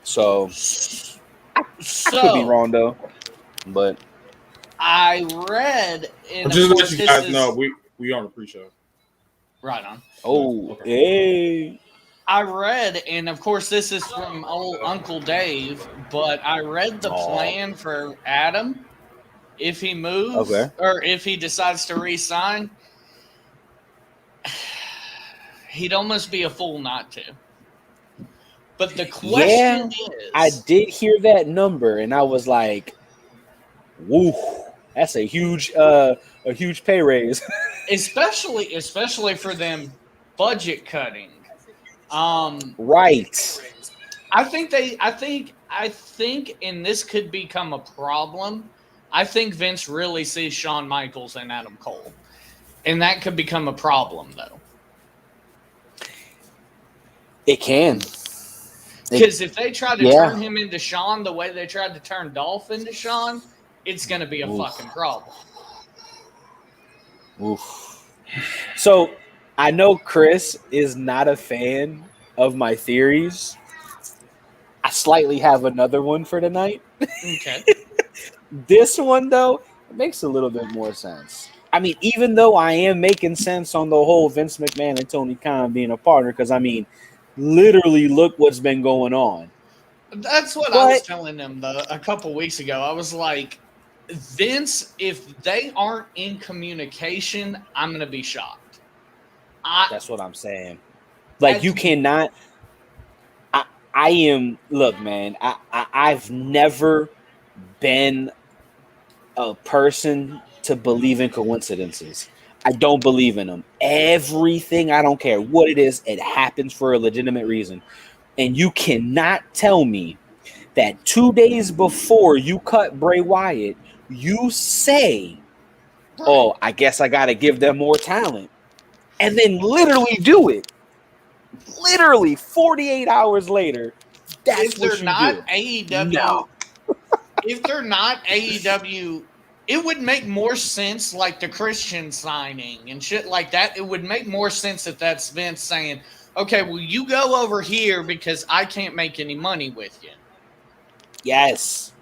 So I could be So wrong though, but I read, and of Just to let course you this guys know, is we on the pre-show. right on. No, oh, okay. hey, I read, and of course this is from old Uncle Dave, but I read the oh, plan for Adam if he moves okay, or if he decides to re-sign. He'd almost be a fool not to. But the yeah, question I is, did hear that number, and I was like, woo, that's a huge pay raise. especially for them budget cutting. Um, Right. I think, and this could become a problem. I think Vince really sees Shawn Michaels and Adam Cole, and that could become a problem though. It can. Because if they try to Yeah. turn him into Shawn the way they tried to turn Dolph into Shawn, it's going to be a Oof. fucking problem. Oof. So I know Chris is not a fan of my theories. I slightly have another one for tonight. Okay. This one, though, it makes a little bit more sense. I mean, even though I am making sense on the whole Vince McMahon and Tony Khan being a partner, because I mean, literally, look what's been going on. That's what I was But telling them a couple weeks ago. I was like, Vince, if they aren't in communication, I'm going to be shocked. I that's what I'm saying. Like, at you cannot. I, I am. Look, man. I've never been a person to believe in coincidences. I don't believe in them. Everything, I don't care what it is, it happens for a legitimate reason. And you cannot tell me that 2 days before you cut Bray Wyatt, you say, right. oh, I guess I got to give them more talent. And then literally do it. Literally 48 hours later, that's If they're what you not do. AEW, No. if they're not AEW, it would make more sense like the Christian signing and shit like that. It would make more sense if that's Vince saying, okay, well, you go over here because I can't make any money with you. Yes.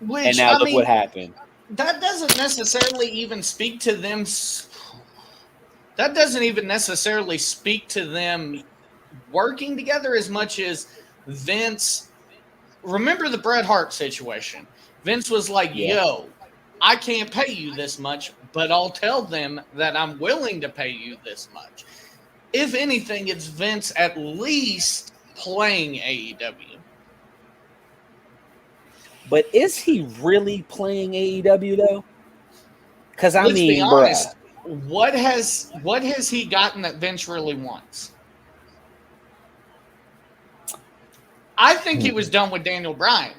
And Which, now I look what mean, happened. that doesn't necessarily even speak to them. That doesn't even necessarily speak to them working together as much as Vince. Remember the Bret Hart situation? Vince was like, Yeah. yo, I can't pay you this much, but I'll tell them that I'm willing to pay you this much. If anything, it's Vince at least playing AEW. But is he really playing AEW though? Because I Let's be mean, bruh. honest. What has he gotten that Vince really wants? I think he was done with Daniel Bryan.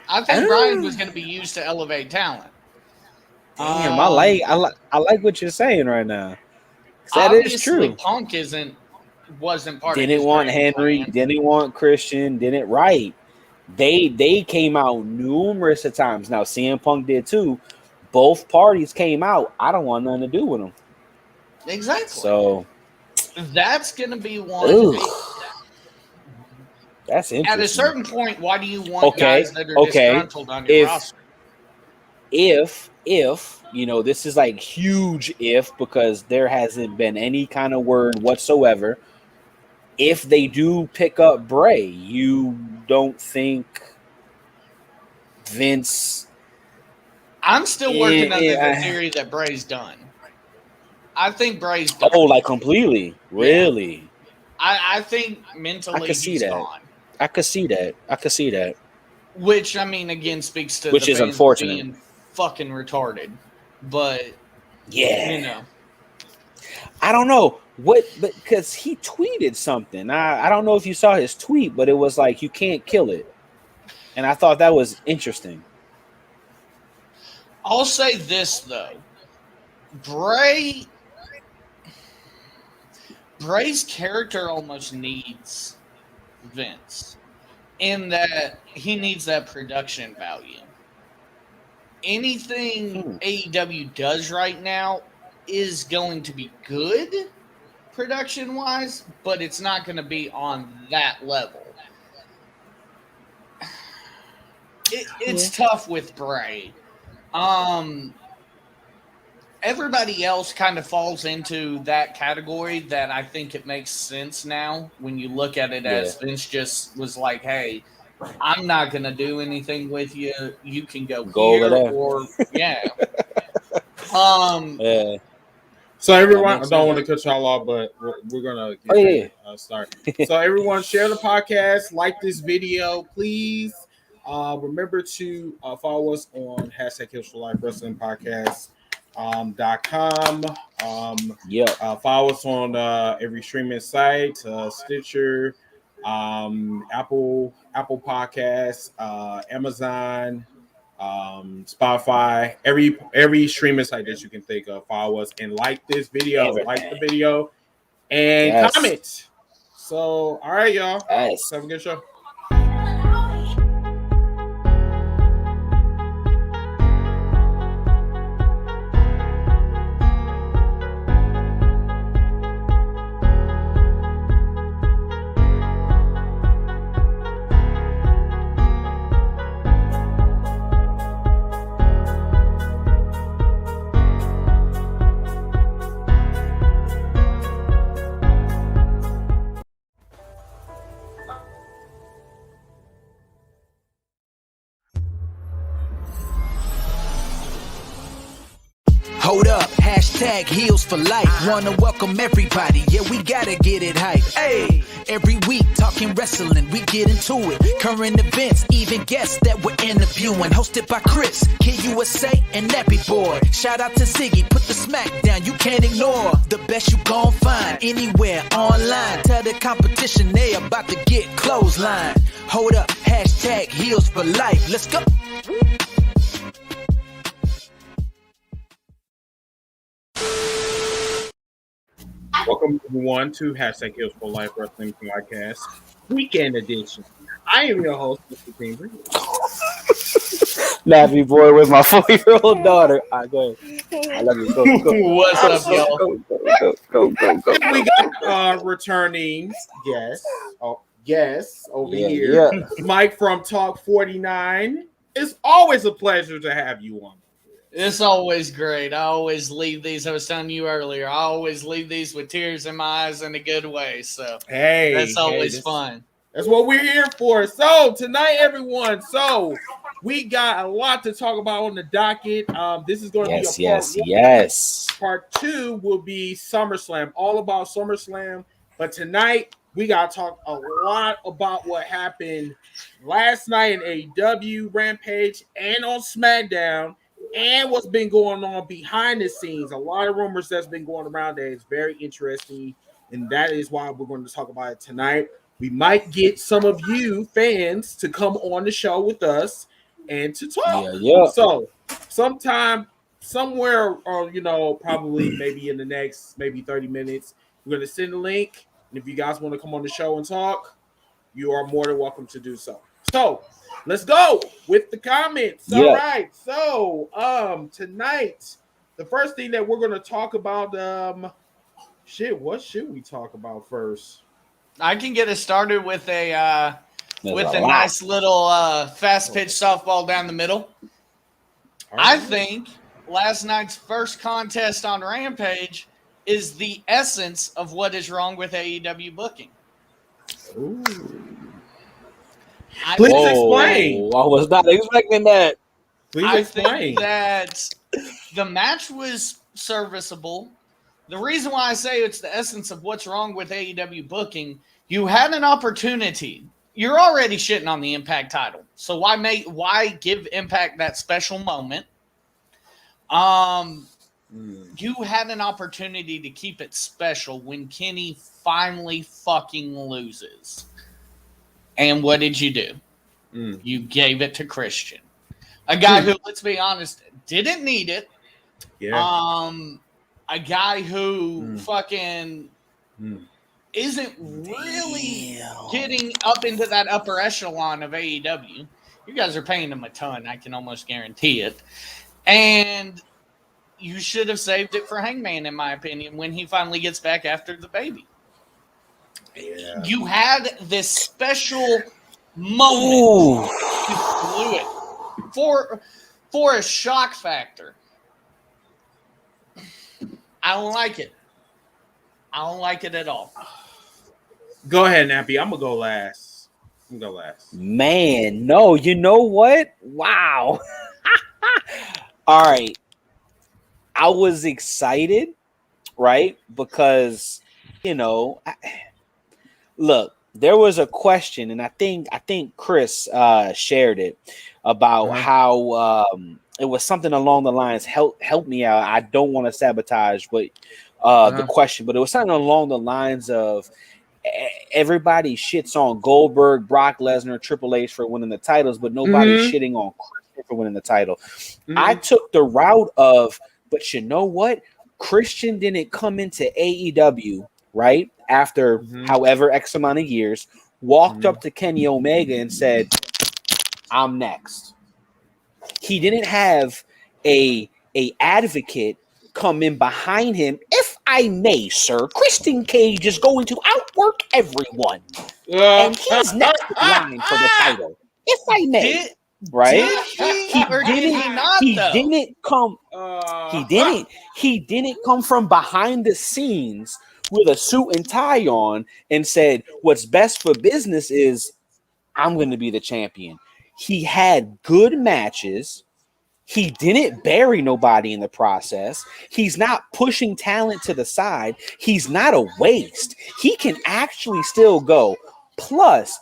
I think Bryan was going to be used to elevate talent. Damn, Um, I like what you're saying right now. That is Obviously, true. Punk wasn't part of Didn't his want grand Henry, plan. didn't want Christian, didn't right. They came out numerous of times. Now CM Punk did too. Both parties came out. I don't want nothing to do with them. Exactly. So, That's going to be one. ooh, that's At a interesting. certain point, why do you want Okay, guys that are okay. disgruntled on your If roster? if you know, this is like huge if, because there hasn't been any kind of word whatsoever. If they do pick up Bray, you don't think Vince I'm still working under the theory that Bray's done. I think Bray's done. oh, like completely, Yeah. really? I think I mentally could see he's that. gone. I could see that. I could see that. Which, I mean, again, speaks to the Which is fans unfortunate. being fucking retarded. But, you Yeah. know. I don't know what, but because he tweeted something. I don't know if you saw his tweet, but it was like, you can't kill it. And I thought that was interesting. I'll say this, though. Bray Bray's character almost needs Vince in that he needs that production value. Anything Hmm. AEW does right now is going to be good, production wise, but it's not going to be on that level. It's tough with Bray. Everybody else kind of falls into that category that I think it makes sense now when you look at it as Vince just was like, hey, I'm not going to do anything with you. You can go over here there. or, yeah. Yeah. So everyone, I don't want to cut y'all off, but we're gonna start. So everyone, share the podcast, like this video, please. Remember to follow us on #HealsForLifeWrestlingPodcast. .com. Follow us on every streaming site, Stitcher, Apple Podcasts, Amazon, Spotify, every streaming site that you can think of. Follow us and like this video, like the video, and comment. So, all right, y'all. Have a good show. Hold up, #Heels for Life. Wanna welcome everybody, yeah, we gotta get it hype. Hey, every week talking wrestling, we get into it. Current events, even guests that we're interviewing. Hosted by Chris, Kid USA, and Nappy Boy. Shout out to Ziggy, put the smack down, you can't ignore. The best you gon' find anywhere online. Tell the competition they about to get clothesline. Hold up, #Heels for Life. Let's go. Welcome everyone to #Heels for Life Wrestling Podcast Weekend Edition. I am your host, Mr. Greenberg. Nappy Boy with my 4-year-old daughter. All right, go ahead. I love you. Go. What's up, y'all? Go. We got returning guest. Over here. Yeah. Mike from Talk 49. It's always a pleasure to have you on. It's always great. I always leave these. I was telling you earlier. I always leave these with tears in my eyes in a good way. So that's always fun. That's what we're here for. So tonight, everyone. So we got a lot to talk about on the docket. This is going to be a part one. Yes. Part 2 will be SummerSlam. All about SummerSlam. But tonight we got to talk a lot about what happened last night in AEW, Rampage, and on SmackDown. And what's been going on behind the scenes. A lot of rumors that's been going around that is very interesting. And that is why we're going to talk about it tonight. We might get some of you fans to come on the show with us and to talk. Yeah. So sometime, somewhere, or probably maybe in the next 30 minutes, we're going to send a link. And if you guys want to come on the show and talk, you are more than welcome to do so. So let's go with the comments. All right. So tonight, the first thing that we're going to talk about, what should we talk about first? I can get us started with a nice little fast pitch softball down the middle. Right. I think last night's first contest on Rampage is the essence of what is wrong with AEW booking. Ooh. Please explain. I was not expecting that. Please explain. I think that the match was serviceable. The reason why I say it's the essence of what's wrong with AEW booking, you had an opportunity. You're already shitting on the Impact title. So why give Impact that special moment? You had an opportunity to keep it special when Kenny finally fucking loses. And what did you do? You gave it to Christian. A guy who, let's be honest, didn't need it. Yeah. A guy who fucking isn't really getting up into that upper echelon of AEW. You guys are paying him a ton. I can almost guarantee it. And you should have saved it for Hangman, in my opinion, when he finally gets back after the baby. Yeah. You had this special moment. Ooh. You blew it for a shock factor. I don't like it. I don't like it at all. Go ahead, Nappy. I'm gonna go last. Man, no, you know what? Wow. All right. I was excited, right? Because, look, there was a question, and I think Chris shared it about how it was something along the lines, help me out. I don't want to sabotage but the question, but it was something along the lines of everybody shits on Goldberg, Brock Lesnar, Triple H for winning the titles, but nobody's shitting on Christian for winning the title. I took the route of, but you know what? Christian didn't come into AEW, right? After however X amount of years, walked up to Kenny Omega and said, I'm next. He didn't have a advocate come in behind him. If I may, sir, Christian Cage is going to outwork everyone. And he's next in line for the title. If I may. Right? He didn't come from behind the scenes with a suit and tie on and said, what's best for business is I'm going to be the champion. He had good matches. He didn't bury nobody in the process. He's not pushing talent to the side. He's not a waste. He can actually still go. Plus,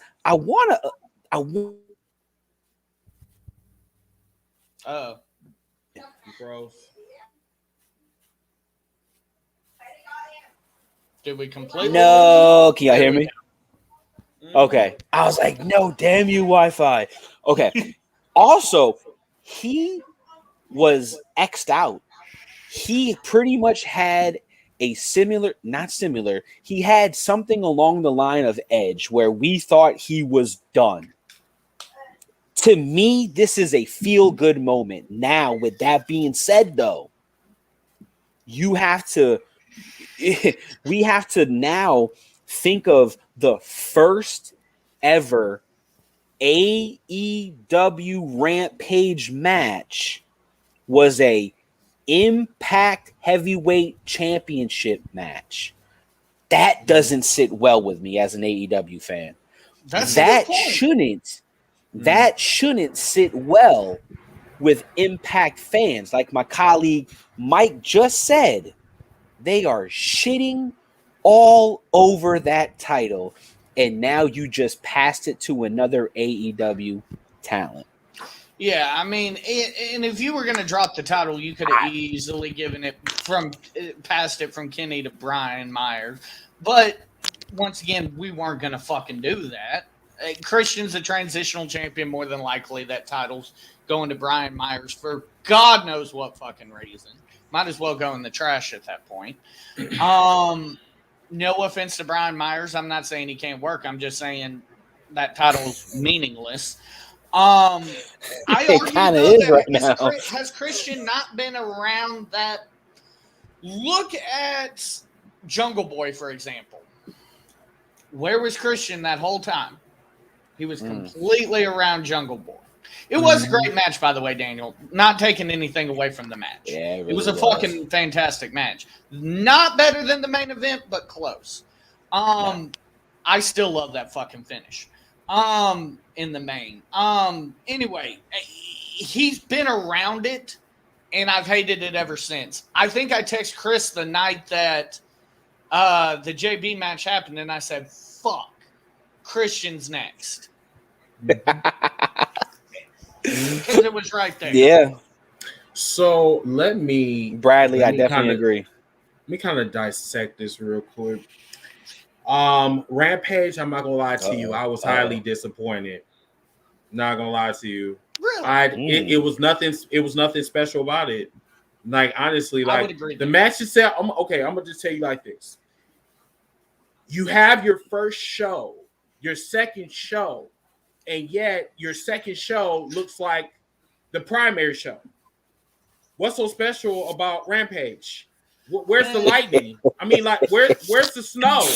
Gross. Did we completely? No, can y'all hear me? Okay. I was like, no, damn you, Wi-Fi. Okay. Also, he was X'd out. He pretty much had a he had something along the line of Edge where we thought he was done. To me, this is a feel-good moment. Now, with that being said, though, we have to now think of the first ever AEW Rampage match was a Impact Heavyweight Championship match. That doesn't sit well with me as an AEW fan. That shouldn't sit well with Impact fans. Like my colleague Mike just said, they are shitting all over that title, and now you just passed it to another AEW talent. Yeah, I mean, and if you were going to drop the title, you could have easily given it passed it from Kenny to Brian Myers. But once again, we weren't going to fucking do that. Christian's a transitional champion, more than likely. That title's going to Brian Myers for God knows what fucking reason. Might as well go in the trash at that point. No offense to Brian Myers. I'm not saying he can't work. I'm just saying that title's meaningless. It kind of is right now. Has Christian not been around that? Look at Jungle Boy, for example. Where was Christian that whole time? He was completely around Jungle Boy. It was a great match, by the way, Daniel. Not taking anything away from the match. Yeah, it was a fucking fantastic match. Not better than the main event, but close. I still love that fucking finish. In the main. Anyway, he's been around it, and I've hated it ever since. I think I texted Chris the night that the JB match happened, and I said, fuck, Christian's next. Because it was right there. Yeah. So Bradley, I definitely agree. Let me kind of dissect this real quick. Rampage, I'm not gonna lie to you, I was highly disappointed. Not gonna lie to you. Really? It was nothing special about it. Like honestly, I would agree the match itself. I'm gonna just tell you like this. You have your first show, your second show, and yet your second show looks like the primary show. what's so special about Rampage? Where's the lightning? I mean, like, where's the snow?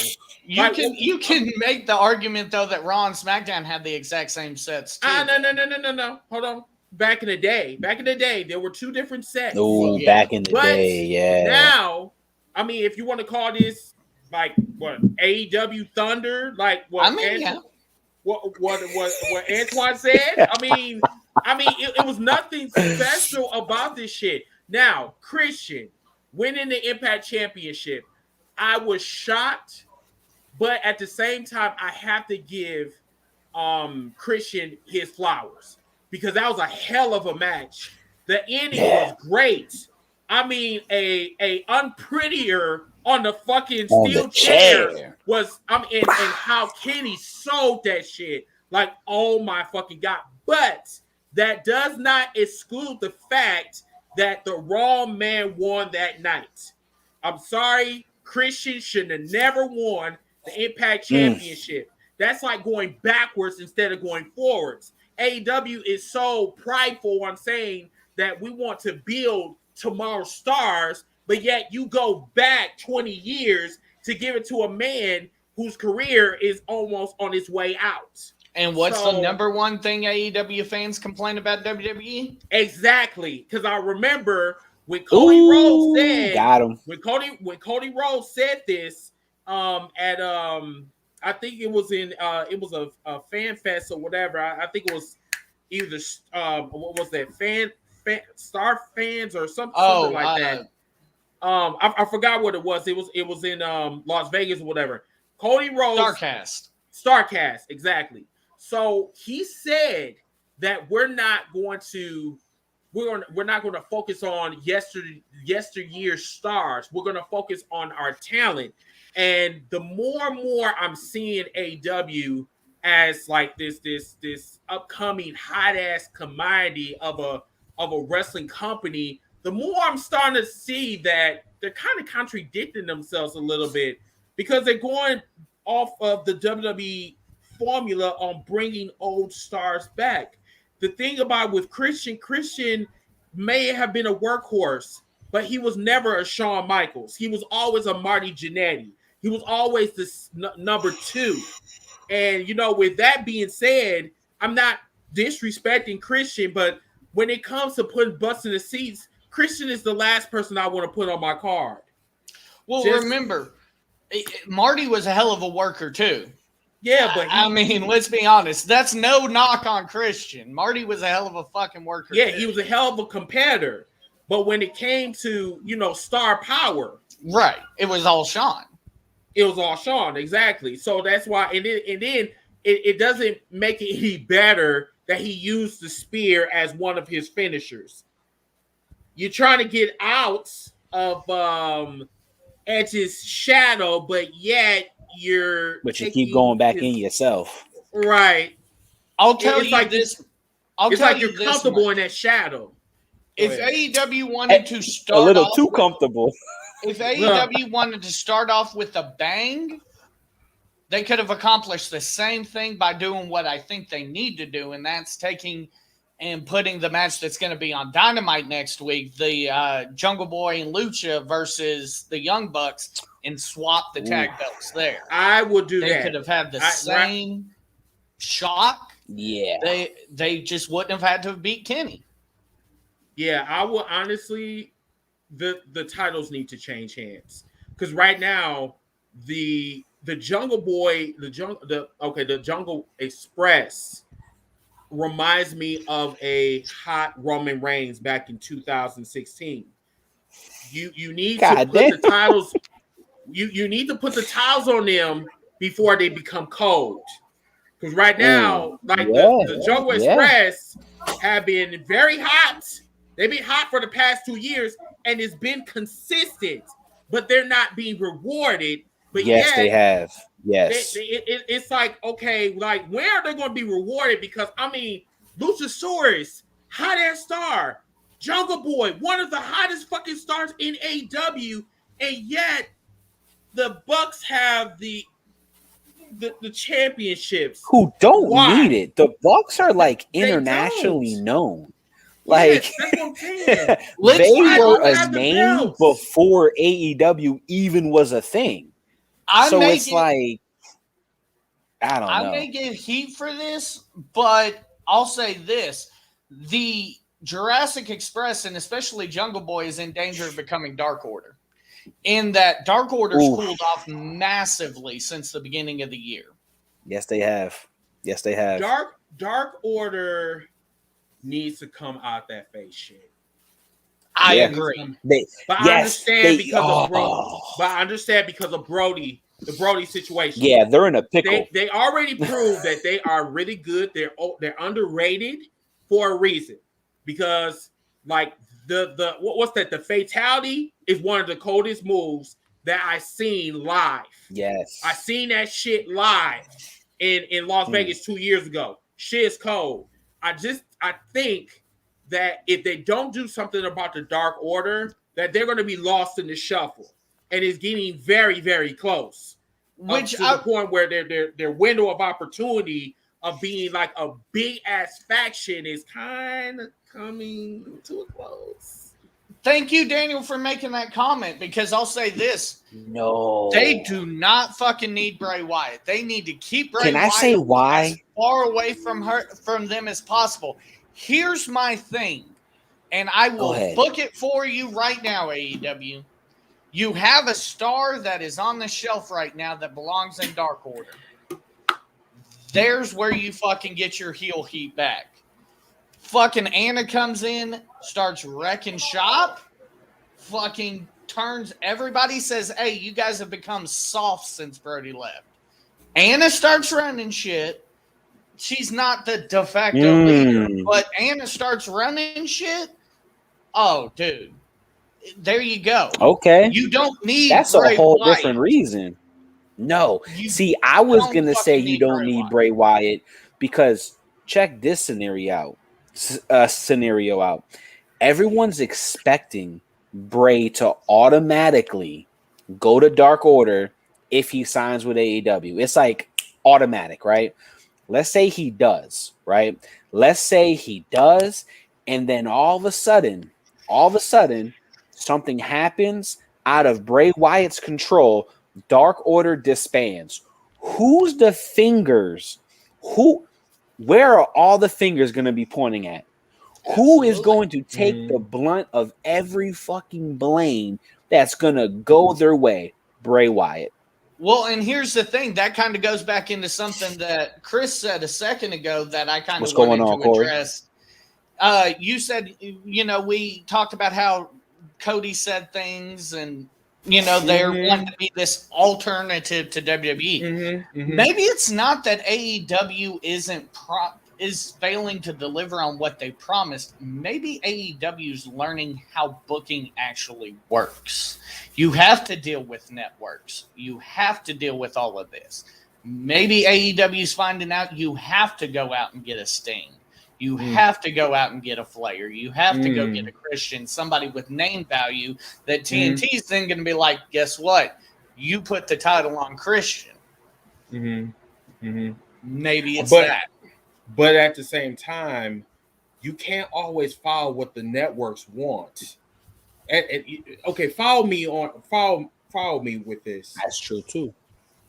You can make the argument though that Raw and SmackDown had the exact same sets too. No. Hold on. Back in the day, there were two different sets. Oh, back in the day, yeah. Now, I mean, if you want to call this like what AEW Thunder, like what what Antoine said. I mean, it was nothing special about this shit. Now, Christian winning the Impact Championship, I was shocked, but at the same time, I have to give Christian his flowers because that was a hell of a match. The ending was great. I mean, a unprettier on the fucking steel chair was and how Kenny sold that shit. Like, oh my fucking God. But that does not exclude the fact that the Raw man won that night. I'm sorry, Christian should have never won the Impact Championship. That's like going backwards instead of going forwards. AEW is so prideful on saying that we want to build tomorrow's stars, but yet you go back 20 years to give it to a man whose career is almost on its way out. And what's the number one thing AEW fans complain about WWE? Exactly, because I remember when Cody Rhodes said, when Cody Rhodes said this at I think it was in it was a fan fest or whatever. I think it was either what was that Star Fans or something like that. I forgot what it was. It was in Las Vegas or whatever. Cody Rhodes Starcast, exactly. So he said that we're not going to focus on yesteryear stars. We're going to focus on our talent. And the more and more I'm seeing AEW as like this upcoming hot ass commodity of a wrestling company, the more I'm starting to see that they're kind of contradicting themselves a little bit because they're going off of the WWE formula on bringing old stars back. The thing about with Christian may have been a workhorse, but he was never a Shawn Michaels. He was always a Marty Jannetty. He was always this number two. And, with that being said, I'm not disrespecting Christian, but when it comes to putting butts in the seats, Christian is the last person I want to put on my card. Well, remember, Marty was a hell of a worker too. Yeah, but I mean, let's be honest. That's no knock on Christian. Marty was a hell of a fucking worker. Yeah, too. He was a hell of a competitor. But when it came to, star power. Right. It was all Shawn. It was all Shawn, exactly. So that's why, and then it doesn't make it any better that he used the spear as one of his finishers. You're trying to get out of Edge's shadow, but yet you keep going back in yourself. Right. I'll tell you like this. It's like you're comfortable in that shadow. If AEW wanted to start a little too comfortable. If AEW wanted to start off with a bang, they could have accomplished the same thing by doing what I think they need to do, and that's taking and putting the match that's going to be on Dynamite next week, the Jungle Boy and Lucha versus the Young Bucks, and swap the tag belts there. I would do that. They could have had the same shock. Yeah. They just wouldn't have had to beat Kenny. Yeah, I would honestly... The titles need to change hands because right now the Jungle Boy, the Jungle Express reminds me of a hot Roman Reigns back in 2016. You need to put the titles. You need to put the titles on them before they become cold. Because right now, the Jungle Express have been very hot. They've been hot for the past 2 years, and it's been consistent, but they're not being rewarded. But yes, they have. Yes. It's like, okay, like, where are they going to be rewarded? Because, I mean, Luchasaurus, hot-ass star. Jungle Boy, one of the hottest fucking stars in AEW, and yet the Bucks have the championships. Who don't need it. The Bucks are, like, internationally known. Like that's what I'm saying. they Why were do you a have the name belts? before AEW even was a thing. So it's like I don't I know. may get heat for this, but I'll say this: the Jurassic Express and especially Jungle Boy is in danger of becoming Dark Order. In that Dark Order's Oof. cooled off massively since the beginning of the year. Yes, they have. Yes, they have. Dark Order needs to come out that face shit. I Yeah. agree. But I understand because of Brody. But I understand because of Brody, the Brody situation. Yeah, they're in a pickle. They already proved that they are really good. They're underrated for a reason. Because like the what's that? The fatality is one of the coldest moves that I seen live. Yes. I seen that shit live in Las Vegas 2 years ago. Shit is cold. I think that if they don't do something about the Dark Order, that they're going to be lost in the shuffle, and it's getting very, very close. The point where their window of opportunity of being like a big ass faction is kind of coming to a close. Thank you, Daniel, for making that comment, because I'll say this. No. They do not fucking need Bray Wyatt. They need to keep Bray Can I Wyatt say why? as far away from them as possible. Here's my thing, and I will book it for you right now, AEW. You have a star that is on the shelf right now that belongs in Dark Order. There's where you fucking get your heel heat back. Fucking Anna comes in, starts wrecking shop, fucking turns everybody, says, hey, you guys have become soft since Brody left. Anna starts running shit. She's not the de facto leader, but Anna starts running shit. Oh, dude. There you go. Okay. You don't need That's Bray a whole Wyatt. different reason. No. See, I was going to say you don't need Bray Wyatt because check this scenario out. Everyone's expecting Bray to automatically go to Dark Order if he signs with AEW. It's like automatic, right? Let's say he does, right? Let's say he does, and then all of a sudden, something happens out of Bray Wyatt's control. Dark Order disbands. Who's the fingers? Where are all the fingers going to be pointing at? Who is going to take the blunt of every fucking blame that's going to go their way? Bray Wyatt. Well, and here's the thing. That kind of goes back into something that Chris said a second ago that I kind of wanted to address. You said, we talked about how Cody said things and, they're wanting to be this alternative to WWE. Maybe it's not that AEW is failing to deliver on what they promised. Maybe AEW's learning how booking actually works. You have to deal with networks. You have to deal with all of this. Maybe AEW's finding out you have to go out and get a Sting. You have to go out and get a Flair. You have to go get a Christian, somebody with name value that TNT's then going to be like, guess what? You put the title on Christian. Maybe it's that. But at the same time, you can't always follow what the networks want. Okay, follow me with this. That's true too.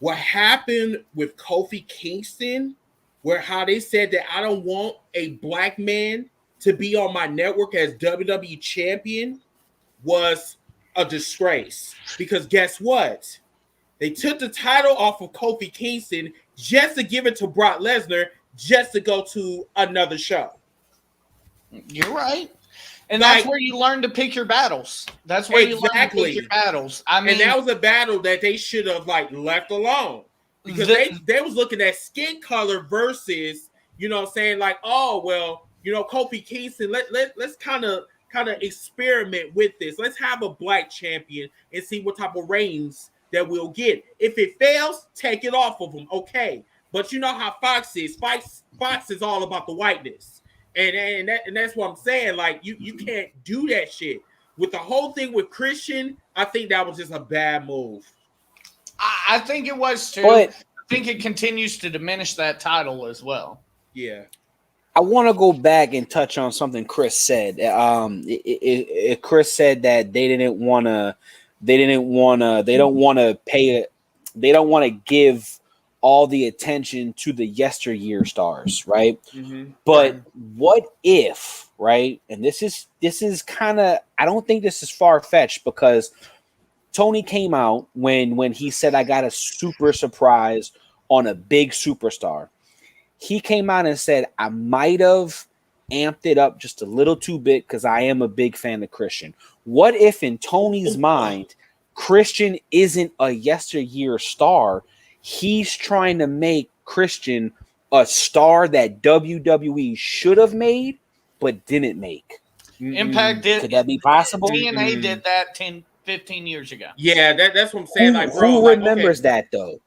What happened with Kofi Kingston, where how they said that I don't want a black man to be on my network as WWE champion, was a disgrace. Because guess what? They took the title off of Kofi Kingston just to give it to Brock Lesnar, just to go to another show. You're right. And that's where you learn to pick your battles. That's where you learn to pick your battles. I mean, and that was a battle that they should have left alone. Because they was looking at skin color versus, saying Kofi Kingston, let's kind of experiment with this. Let's have a black champion and see what type of ratings that we'll get. If it fails, take it off of them. Okay. But you know how Fox is. Fox is all about the whiteness. And that's what I'm saying. Like, you can't do that shit. With the whole thing with Christian, I think that was just a bad move. I think it was too. But I think it continues to diminish that title as well. Yeah. I want to go back and touch on something Chris said. Chris said that they don't want to give all the attention to the yesteryear stars, right? Mm-hmm. But Right. what if, right? And this is kind of, I don't think this is far fetched, because Tony came out when he said, I got a super surprise on a big superstar. He came out and said, I might have amped it up just a little too bit because I am a big fan of Christian. What if in Tony's mind, Christian isn't a yesteryear star? He's trying to make Christian a star that WWE should have made but didn't make. Impact did. Could that be possible? TNA did that 10, 15 years ago. Yeah, that's what I'm saying. Who remembers that though?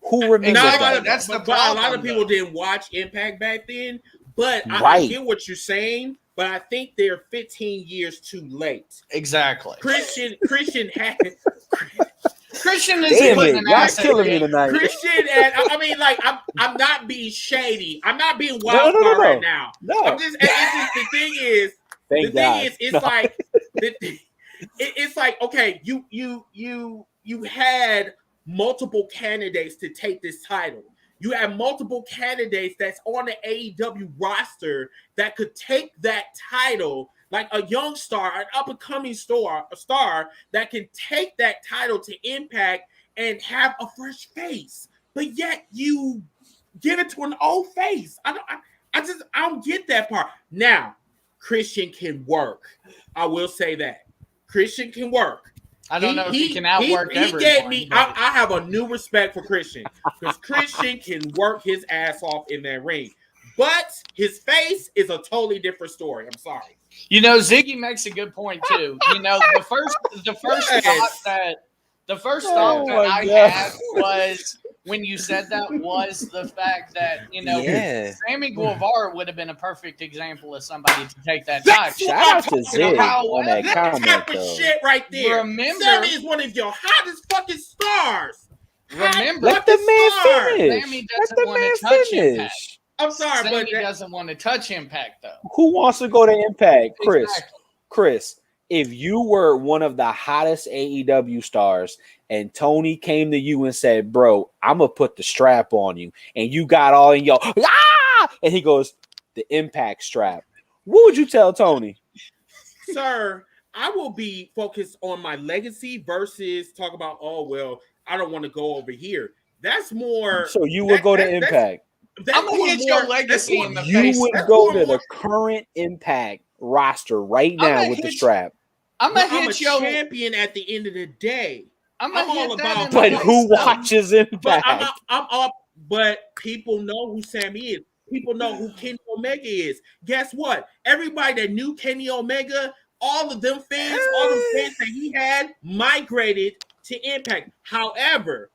Who remembers that? That's the but problem. A lot of people didn't watch Impact back then. But I Right. get what you're saying. But I think they're 15 years too late. Exactly. Christian had. Christian is Damn putting it, an y'all asset killing me in. tonight. Christian and I mean, like I'm not being shady. I'm not being wild card right now. No. I'm just. It's just the thing is. Thank God. It's like it's like, okay, you had multiple candidates to take this title. You have multiple candidates that's on the AEW roster that could take that title, like a young star, an up-and-coming star that can take that title to Impact and have a fresh face. But yet you give it to an old face. I don't get that part. Now, Christian can work. I will say that. Christian can work. I don't know if he can outwork everyone. He gave me. I have a new respect for Christian because Christian can work his ass off in that ring, but his face is a totally different story. I'm sorry. You know, Ziggy makes a good point too. You know, the first thought that I had was when you said that was the fact that, you know, Sammy Guevara would have been a perfect example of somebody to take that title. Shout out to Zig on that comment, type of though. shit right there. Remember, Sammy is one of your hottest fucking stars. Remember, Let the man finish. Sammy Let doesn't the want man to touch finish. Impact. I'm sorry, Sammy but doesn't want to touch Impact though. Who wants to go to Impact? Chris. Exactly. Chris, if you were one of the hottest AEW stars and Tony came to you and said, bro, I'm going to put the strap on you, and you got all in your, and he goes, the Impact strap, what would you tell Tony? sir, I will be focused on my legacy versus talk about, oh, well, I don't want to go over here. That's more. So you would go to Impact. I'm going to hit your legacy in the You face. would go to the current Impact roster right now with the strap. I'm going to I'm a hit your champion at the end of the day. I'm all about. But who watches But Impact? I'm up. But people know who Sammy is. People know who Kenny Omega is. Guess what? Everybody that knew Kenny Omega, all of them fans, all the fans that he had, migrated to Impact. However,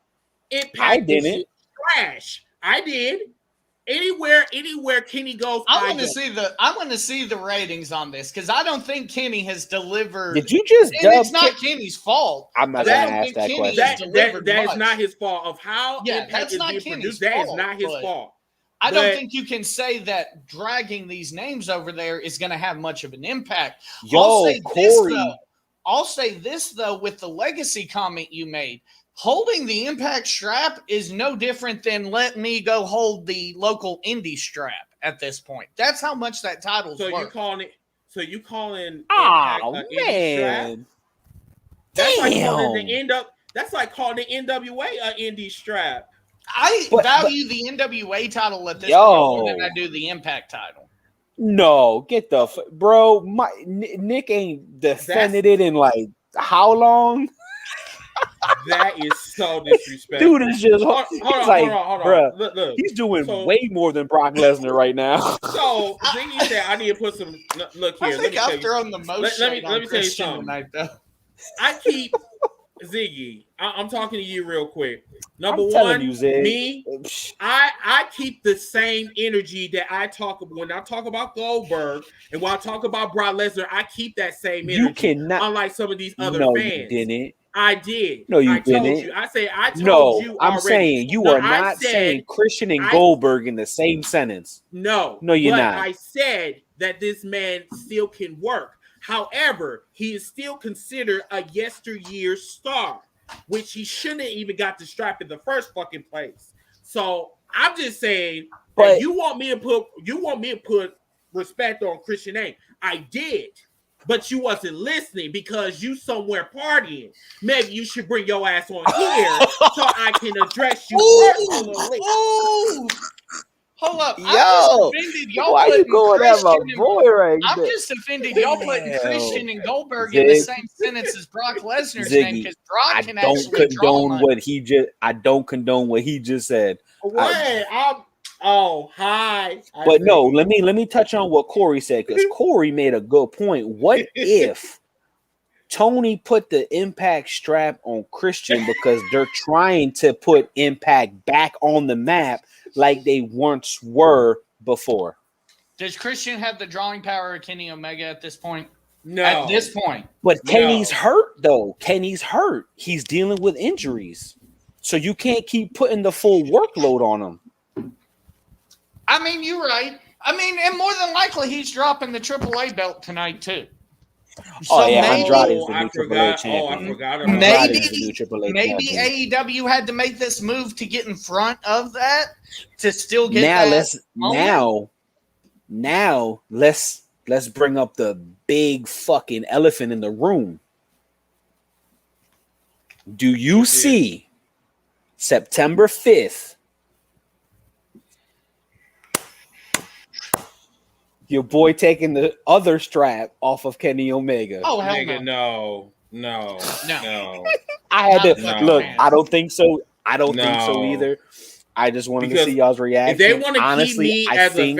Impact is trash. I did. Anywhere Kenny goes, I want to see the ratings on this because I don't think Kenny has delivered. Did you just? And it's not Kenny's fault. I'm not going to ask that question. That is not his fault of how Impact is being produced. That is not his fault. I don't think you can say that dragging these names over there is going to have much of an impact. I'll say this though, with the legacy comment you made. Holding the Impact strap is no different than let me go hold the local indie strap at this point. That's how much that title's worth. You calling oh Impact man. That's like calling that's like calling the NWA an indie strap. I value the NWA title at this point more than I do the Impact title. No, get the bro. Nick ain't defended it in like how long? That is so disrespectful. Dude is just hold on. Bro, look. He's doing way more than Brock Lesnar right now. So Ziggy said, "I need to put some look here." I think I've thrown the most. Let me tell you something. Tonight, though. I keep Ziggy. I'm talking to you real quick. Number one, me. I keep the same energy that I talk about when I talk about Goldberg and when I talk about Brock Lesnar. I keep that same energy. You cannot, unlike some of these other no, fans. You didn't. I did. No, you I told didn't. you. I told No, you I'm already. saying you No, are I not saying said Christian and I Goldberg in the same sentence. no, No, you're but not. I said that this man still can work. However, he is still considered a yesteryear star, which he shouldn't have even got the strap in the first fucking place. So I'm just saying that But you want me to put respect on Christian name. I did. But you wasn't listening because you somewhere partying. Maybe you should bring your ass on here so I can address you personally. Ooh. Hold up. I'm just yo, offended y'all why you putting going at my Christian and boy right I'm there? just offended y'all putting Damn. Christian and Goldberg in the Zig, same sentence as Brock Lesnar's name Ziggy, because Brock I can don't actually draw condone money. what he just. I don't condone what he just said. What? Hi. But no, let me touch on what Corey said because Corey made a good point. What if Tony put the Impact strap on Christian because they're trying to put Impact back on the map like they once were before? Does Christian have the drawing power of Kenny Omega at this point? No. At this point. But Kenny's No. hurt though. Kenny's hurt. He's dealing with injuries. So you can't keep putting the full workload on him. I mean, you're right. I mean, and more than likely, he's dropping the AAA belt tonight too. Oh yeah, maybe, Andrade's the new I AAA forgot. champion. I forgot about maybe, Andrade's the new AAA maybe champion. AEW had to make this move to get in front of that to still get Now that let's bring up the big fucking elephant in the room. Do you see September 5th? Your boy taking the other strap off of Kenny Omega. Oh hell nigga, no. no. I had to Not look. no. I don't think so. I don't think so either. I just wanted to see y'all's reaction. If they want to keep Honestly, me as a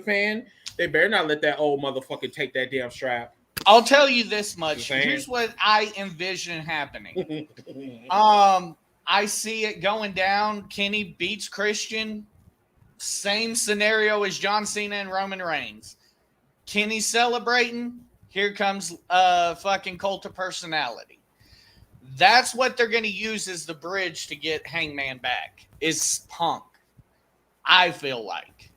fan, they better not let that old motherfucker take that damn strap. I'll tell you this much. Here's what I envision happening. I see it going down. Kenny beats Christian. Same scenario as John Cena and Roman Reigns. Kenny celebrating. Here comes fucking cult of personality. That's what they're going to use as the bridge to get Hangman back. Is Punk. I feel like.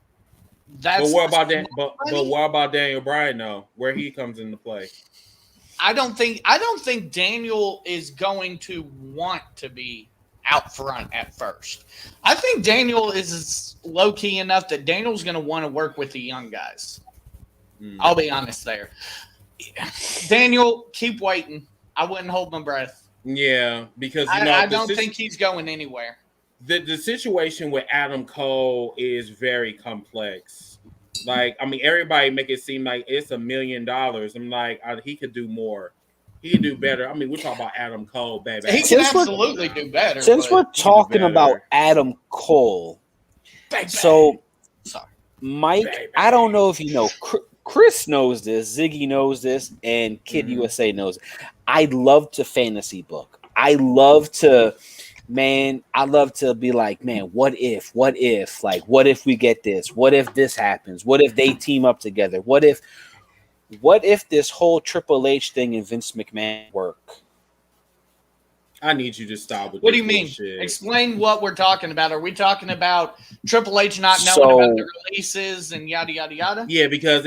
That's but what about that? But what about Daniel Bryan though? Where he comes into play? I don't think Daniel is going to want to be out front at first. I think Daniel is low key enough that Daniel's going to want to work with the young guys. I'll be honest there. Daniel, keep waiting. I wouldn't hold my breath. Yeah, because I don't think he's going anywhere. The situation with Adam Cole is very complex. Like, I mean, everybody make it seem like it's $1 million. I'm like, he could do more. He can do better. I mean, we're talking about Adam Cole, baby. He can absolutely do better. Since we're talking about Adam Cole, so Mike, I don't know if you know, Chris knows this, Ziggy knows this, and Kid USA knows it. I love to fantasy book. I love to be like, man, what if, like, what if we get this? What if this happens? What if they team up together? What if this whole Triple H thing and Vince McMahon work? I need you to stop with what do you mean? Bullshit. Explain what we're talking about. Are we talking about Triple H not knowing about the releases and yada yada yada? Yeah, because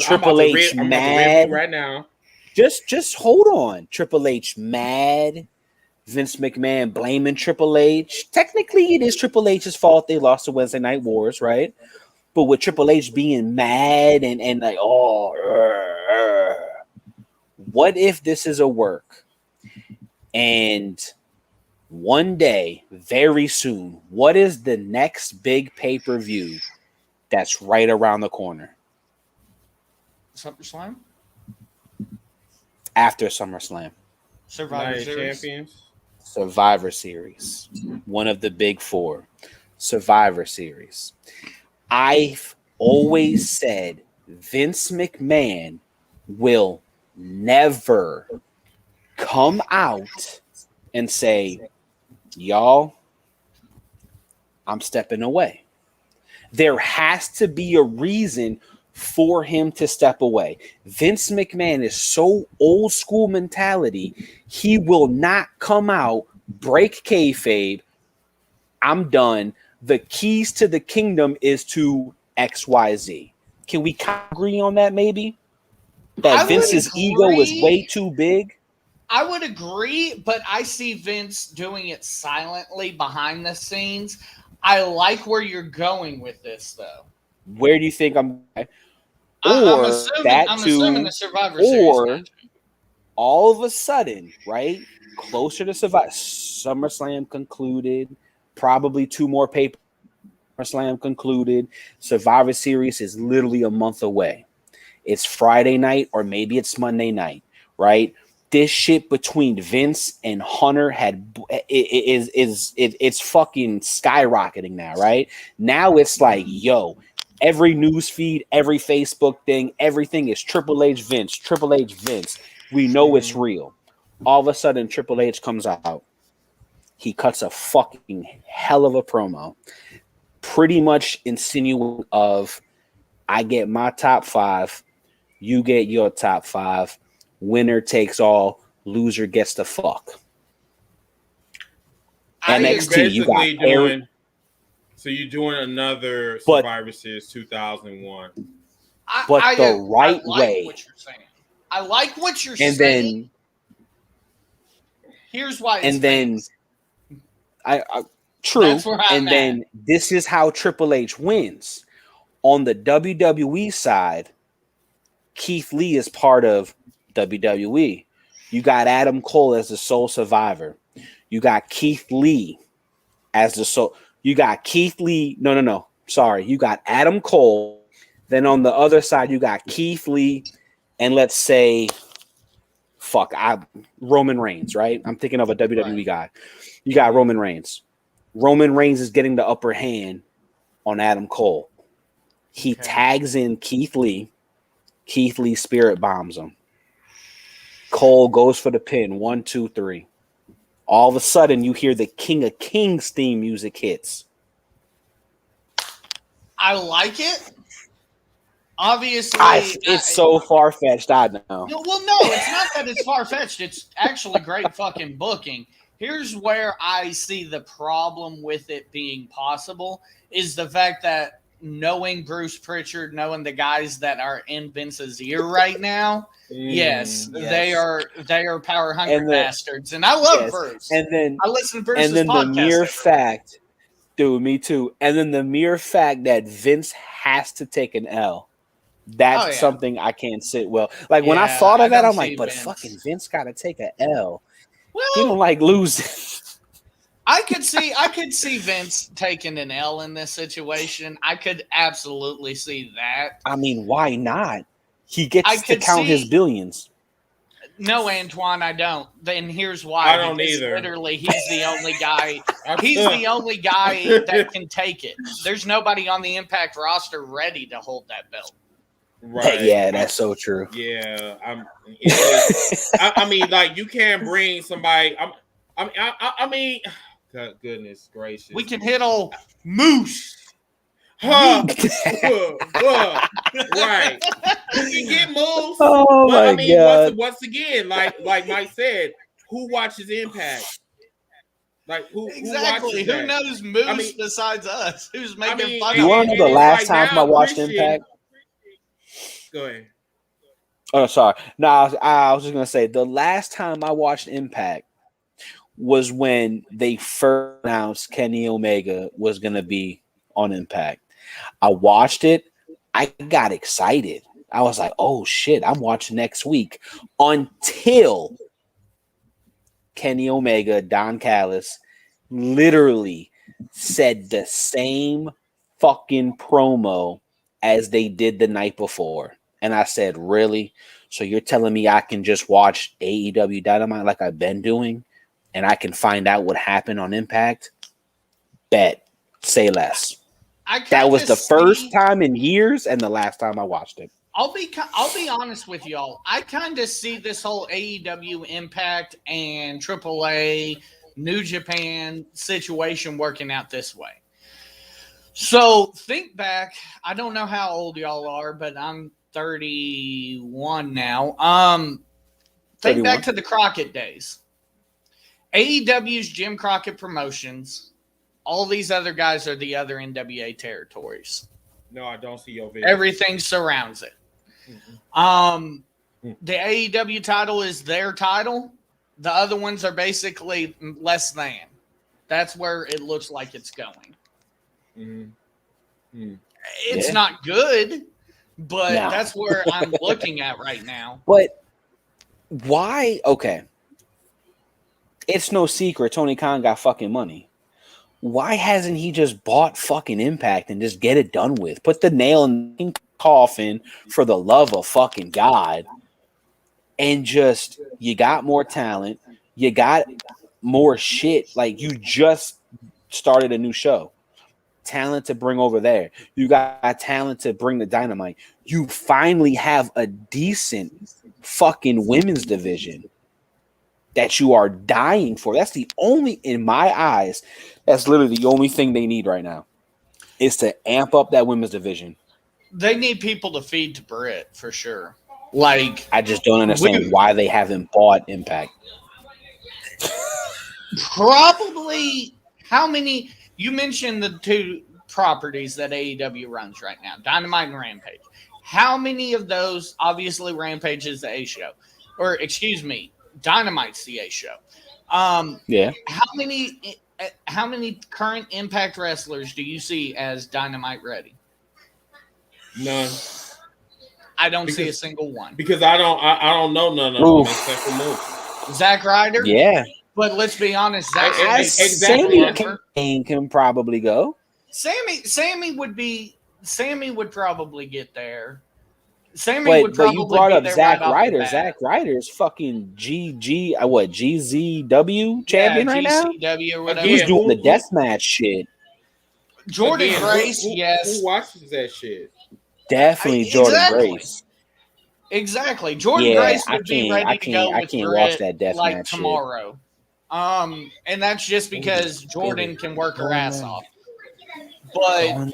Triple H I'm mad right now. Just hold on. Triple H mad. Vince McMahon blaming Triple H. Technically, it is Triple H's fault they lost the Wednesday Night Wars, right? But with Triple H being mad and like, what if this is a work? And one day, very soon, what is the next big pay-per-view that's right around the corner? SummerSlam? After SummerSlam. Survivor Series. Champions. Survivor Series. One of the big four. Survivor Series. I've always said Vince McMahon will never come out and say, y'all, I'm stepping away. There has to be a reason for him to step away. Vince McMahon is so old school mentality. He will not come out, break kayfabe. I'm done. The keys to the kingdom is to XYZ. Can we agree on that maybe? That Vince's ego is way too big? I would agree, but I see Vince doing it silently behind the scenes. I like where you're going with this, though. Where do you think I'm going? I'm assuming the Survivor Series match. All of a sudden, right, closer to SummerSlam concluded, probably 2 more papers. SummerSlam concluded. Survivor Series is literally a month away. It's Friday night or maybe it's Monday night, right? This shit between Vince and Hunter it's fucking skyrocketing now, right? Now it's like, yo, every news feed, every Facebook thing, everything is Triple H Vince, Triple H Vince. We know it's real. All of a sudden, Triple H comes out. He cuts a fucking hell of a promo, pretty much insinuating of, I get my top 5, you get your top 5. Winner takes all, loser gets the fuck. NXT, you got Eric. So you're doing another Survivor Series 2001. But the right way. What you're saying. I like what you're and saying. Then, here's why it's and then true. That's where I'm and at. then this is how Triple H wins. On the WWE side, Keith Lee is part of WWE. You got Adam Cole as the sole survivor. You got Keith Lee as the sole. You got Keith Lee. No. Sorry. You got Adam Cole. Then on the other side, you got Keith Lee. And let's say, Roman Reigns, right? I'm thinking of a WWE guy. You got Roman Reigns. Roman Reigns is getting the upper hand on Adam Cole. He tags in Keith Lee. Keith Lee spirit bombs him. Cole goes for the pin. 1, 2, 3. All of a sudden, you hear the King of Kings theme music hits. I like it. Obviously, it's so far-fetched, I know. Well, no, it's not that it's far-fetched. It's actually great fucking booking. Here's where I see the problem with it being possible is the fact that knowing Bruce Pritchard, knowing the guys that are in Vince's ear right now, yes, they are power hungry bastards, and I love Bruce. And then I listen to Bruce's and then podcast. The mere fact, dude, me too. And then the mere fact that Vince has to take an L. That's something I can't sit well. Like when I thought of that, I'm like, but fucking Vince got to take an L. Well, he don't like losing. I could see Vince taking an L in this situation. I could absolutely see that. I mean, why not? He gets to count his billions. No, Antoine, I don't. Then here's why. I don't either. Literally, he's the only guy. He's the only guy that can take it. There's nobody on the Impact roster ready to hold that belt. Right. Yeah, that's so true. Yeah, I mean, like you can't bring somebody. I mean, God, goodness gracious. We can hit old Moose. Right. You can get Moose. Oh but, my I mean, God. Once again, like Mike said, who watches Impact? Like who exactly? Who knows Moose besides us? Who's making fun of you want to know the last time I watched Impact? Go ahead. Oh, sorry. No, I was just gonna say the last time I watched Impact was when they first announced Kenny Omega was gonna be on Impact. I watched it. I got excited. I was like, "Oh shit, I'm watching next week." Until Kenny Omega, Don Callis, literally said the same fucking promo as they did the night before. And I said, really? So you're telling me I can just watch AEW Dynamite like I've been doing and I can find out what happened on Impact? Bet. Say less. That was the first time in years and the last time I watched it. I'll be honest with y'all. I kind of see this whole AEW Impact and AAA New Japan situation working out this way. So think back. I don't know how old y'all are, but I'm 31 now. Think 31. back to the Crockett days. AEW's Jim Crockett Promotions. All these other guys are the other NWA territories. No, I don't see your video. Everything surrounds it. The AEW title is their title. The other ones are basically less than. That's where it looks like it's going. It's not good, but that's where I'm looking at right now. But why? Okay. It's no secret Tony Khan got fucking money. Why hasn't he just bought fucking Impact and just get it done with? Put the nail in the coffin for the love of fucking God. And just, you got more talent. You got more shit. Like, you just started a new show. Talent to bring over there. You got talent to bring the Dynamite. You finally have a decent fucking women's division that you are dying for. That's the only, in my eyes, that's literally the only thing they need right now is to amp up that women's division. They need people to feed to Britt for sure. Like, I just don't understand why they haven't bought Impact. Probably how many? You mentioned the two properties that AEW runs right now, Dynamite and Rampage. How many of those? Obviously, Rampage is the A show, or excuse me, Dynamite's the A show. Yeah. How many current Impact wrestlers do you see as Dynamite ready? None. I don't see a single one. Because I don't know none of them except for Moose. Zack Ryder? Yeah. But let's be honest, Zack Sammy can probably go. Sammy would probably get there. Sammy but, would probably but you brought up Zack Ryder. Right Zack Ryder is fucking GZW champion right now? GCW or whatever. He's doing the deathmatch shit. Jordan Grace, yes. Who watches that shit? Definitely Jordan Grace. Exactly. Jordan Grace would be ready to go with watch that deathmatch like tomorrow. And that's just because Jordan can work her ass off. But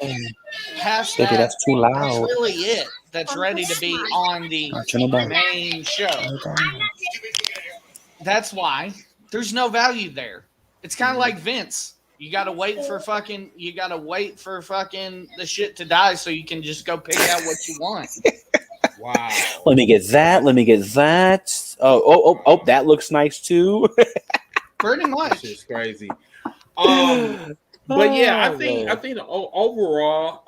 past that, that's too loud. That's really it. That's ready to be on the main show. That's why there's no value there. It's kind of like Vince. You gotta wait for fucking the shit to die so you can just go pick out what you want. Wow. Let me get that. Oh, that looks nice too. Pretty much. It's crazy. But yeah, I think overall,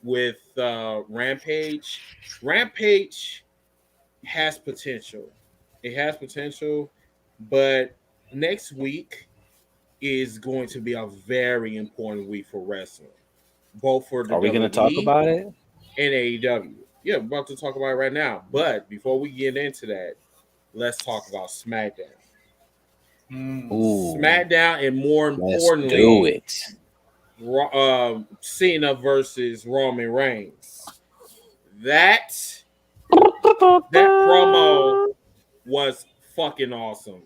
with Rampage has potential. It has potential, but next week is going to be a very important week for wrestling. Both for the Are we going to talk about it? And AEW. Yeah, we're about to talk about it right now. But before we get into that, let's talk about SmackDown. Ooh, SmackDown, and more importantly, do it. Cena versus Roman Reigns. That promo was fucking awesome.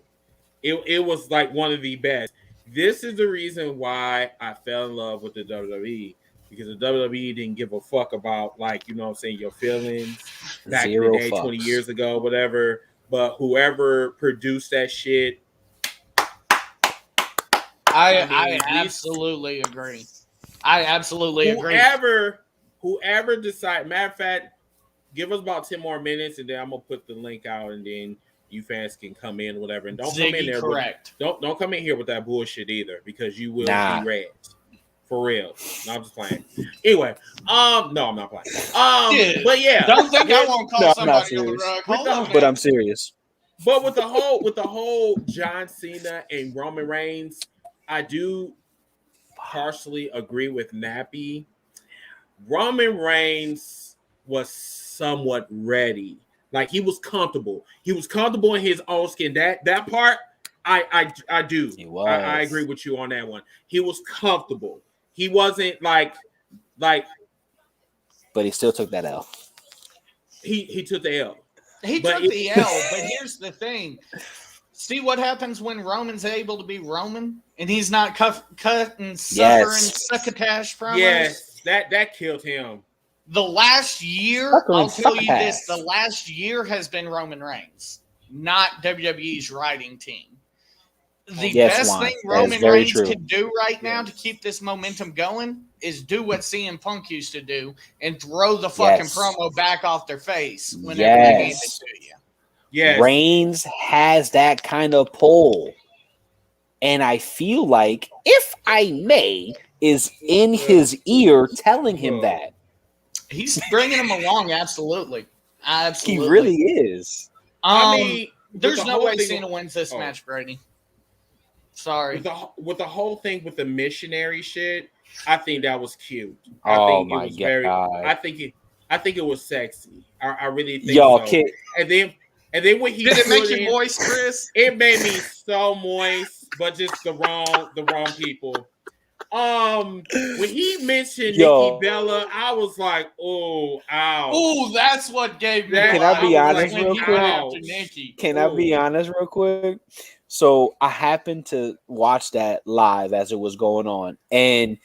It was like one of the best. This is the reason why I fell in love with the WWE, because the WWE didn't give a fuck about, like, you know what I'm saying, your feelings back in the day, 20 years ago, whatever. But whoever produced that shit, I absolutely agree. I absolutely agree. Whoever decide, matter of fact, give us about 10 more minutes and then I'm gonna put the link out and then you fans can come in or whatever. And don't come in there. Don't come in here with that bullshit either, because you will be red. For real. No, I'm just playing. Anyway, no, I'm not playing. But yeah. Don't think I won't call somebody on the rug. Hold on, but I'm serious. But with the whole John Cena and Roman Reigns, I do partially agree with Nappy. Roman Reigns was somewhat ready. Like, he was comfortable. He was comfortable in his own skin. That part, I do. I agree with you on that one. He was comfortable. He wasn't like. But he still took that L. He took the L. He took the L. But here's the thing: See what happens when Roman's able to be Roman and he's not cutting summer and succotash promos? Yes, that killed him. The last year, I'll tell you this, the last year has been Roman Reigns, not WWE's writing team. The best thing Roman Reigns can do right now to keep this momentum going is do what CM Punk used to do and throw the fucking promo back off their face whenever they hand it to you. Yes. Reigns has that kind of pull. And I feel like, if I may, is in his ear telling him that. He's bringing him along, absolutely. Absolutely. He really is. I mean, there's no way Cena wins this match, Brady. Sorry. With the whole thing with the missionary shit, I think that was cute. I think it was sexy. I really think so. Kid. And then when he did it make you moist, Chris? It made me so moist, but just the wrong people. When he mentioned Nikki Bella, I was like, "Oh, ow!" Oh, that's what gave me. Can I be honest real quick? Can I be honest real quick? So I happened to watch that live as it was going on, and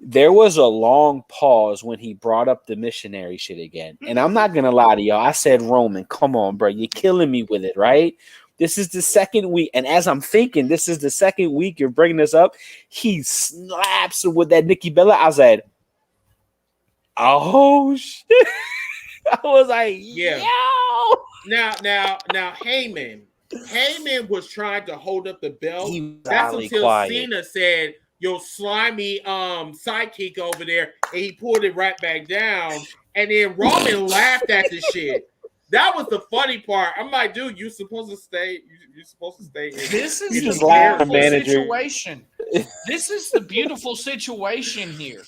there was a long pause when he brought up the missionary shit again. And I'm not gonna lie to y'all. I said, Roman, come on, bro, you're killing me with it, right? This is the second week, and as I'm thinking, this is the second week you're bringing this up. He slaps with that Nikki Bella. I said, "Oh shit!" I was like, "Yeah." Now, Heyman was trying to hold up the belt. That's until Cena said, "Yo, slimy sidekick over there," and he pulled it right back down. And then Roman laughed at the shit. That was the funny part. I'm like, dude, you're supposed to stay. You're supposed to stay. This is the beautiful situation. This is the beautiful situation here.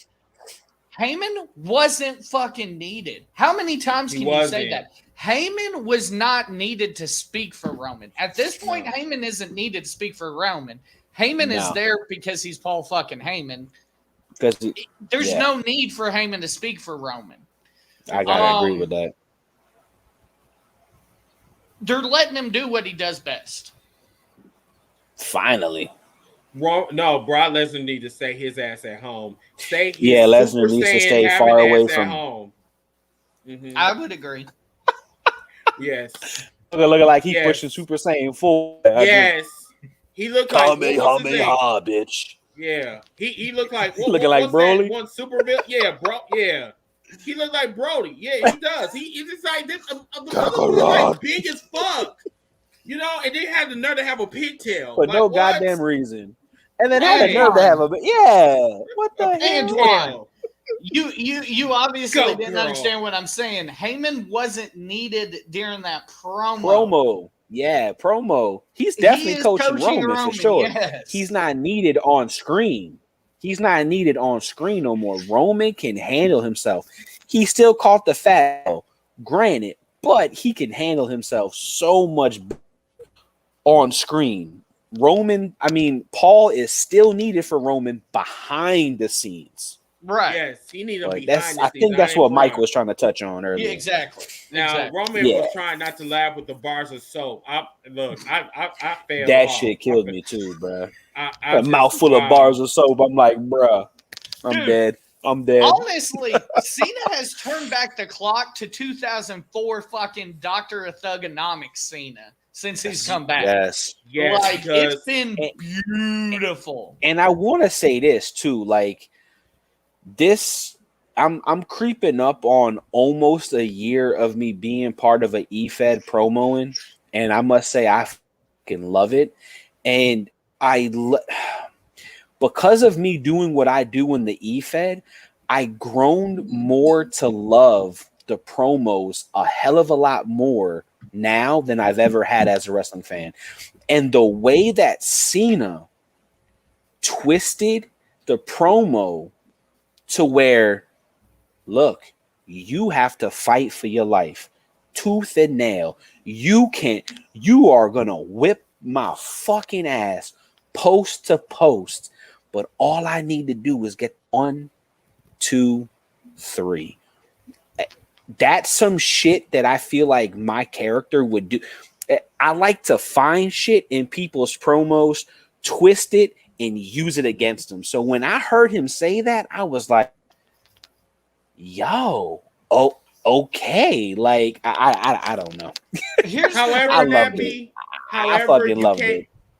Heyman wasn't fucking needed. How many times can you say that? Heyman was not needed to speak for Roman. At this point, Heyman isn't needed to speak for Roman. Heyman is there because he's Paul fucking Heyman. There's no need for Heyman to speak for Roman. I gotta agree with that. They're letting him do what he does best. Finally. No, Brock Lesnar needs to stay his ass at home. Lesnar needs to stay far away from home. Mm-hmm. I would agree. Yes. Looking like he pushing Super Saiyan 4. Yes. He looked like Kamehameha, bitch. Yeah. He looked like looking like Broly. One super villain. Yeah, bro. Yeah. He looked like Brody. Yeah, he does. He's just like this. Like big as fuck. You know, and they had the nerve to have a pigtail. For no goddamn reason. And then had the nerve to have what the hell? You obviously didn't understand what I'm saying. Heyman wasn't needed during that promo. Promo. He's definitely coaching Roman for sure. Yes. He's not needed on screen. He's not needed on screen no more. Roman can handle himself. He still caught the foul, granted, but he can handle himself so much on screen. Paul is still needed for Roman behind the scenes. Right. Yes, he needed behind the scenes. I think that's what Mike was trying to touch on earlier. Yeah, exactly. Now, Roman was trying not to laugh with the bars of soap. I failed. That shit killed me too, bro. A mouthful of bars of soap. I'm like, bro, I'm dead. Honestly, Cena has turned back the clock to 2004 fucking Dr. Thugonomics Cena since he's come back. Yes. Like, it's been beautiful. And I want to say this too, like this, I'm creeping up on almost a year of me being part of an EFED promoing, and I must say I fucking love it. And because of me doing what I do in the EFED, I grown more to love the promos a hell of a lot more now than I've ever had as a wrestling fan. And the way that Cena twisted the promo to where, look, you have to fight for your life, tooth and nail. You are gonna whip my fucking ass post to post, but all I need to do is get 1, 2, 3. That's some shit that I feel like my character would do. I like to find shit in people's promos, twist it, and use it against them. So when I heard him say that, I was like, yo, oh, okay. Like, I don't know. However, However,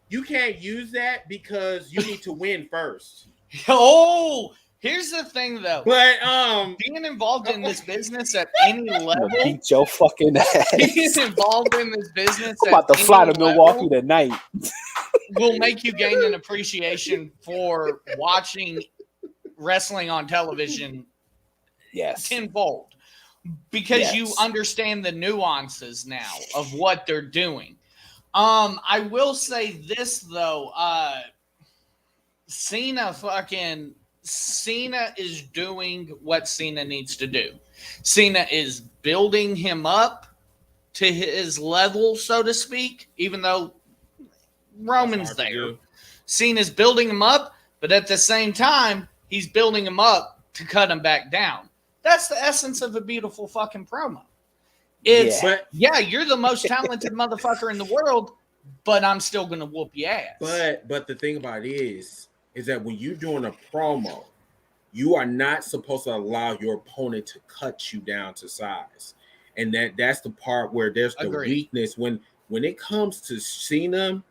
you can't use that because you need to win first. Oh, here's the thing, though. But being involved in this business at any level, beat your fucking ass. Being involved in this business, I'm about to fly to Milwaukee tonight. Will make you gain an appreciation for watching wrestling on television. Yes, tenfold, because you understand the nuances now of what they're doing. I will say this though, Cena is doing what Cena needs to do. Cena is building him up to his level, so to speak, even though Roman's there. Cena's building him up, but at the same time, he's building him up to cut him back down. That's the essence of a beautiful fucking promo. It's, you're the most talented motherfucker in the world, but I'm still going to whoop your ass. But the thing about it is that when you're doing a promo, you are not supposed to allow your opponent to cut you down to size. And that's the part where there's the weakness. When it comes to Cena,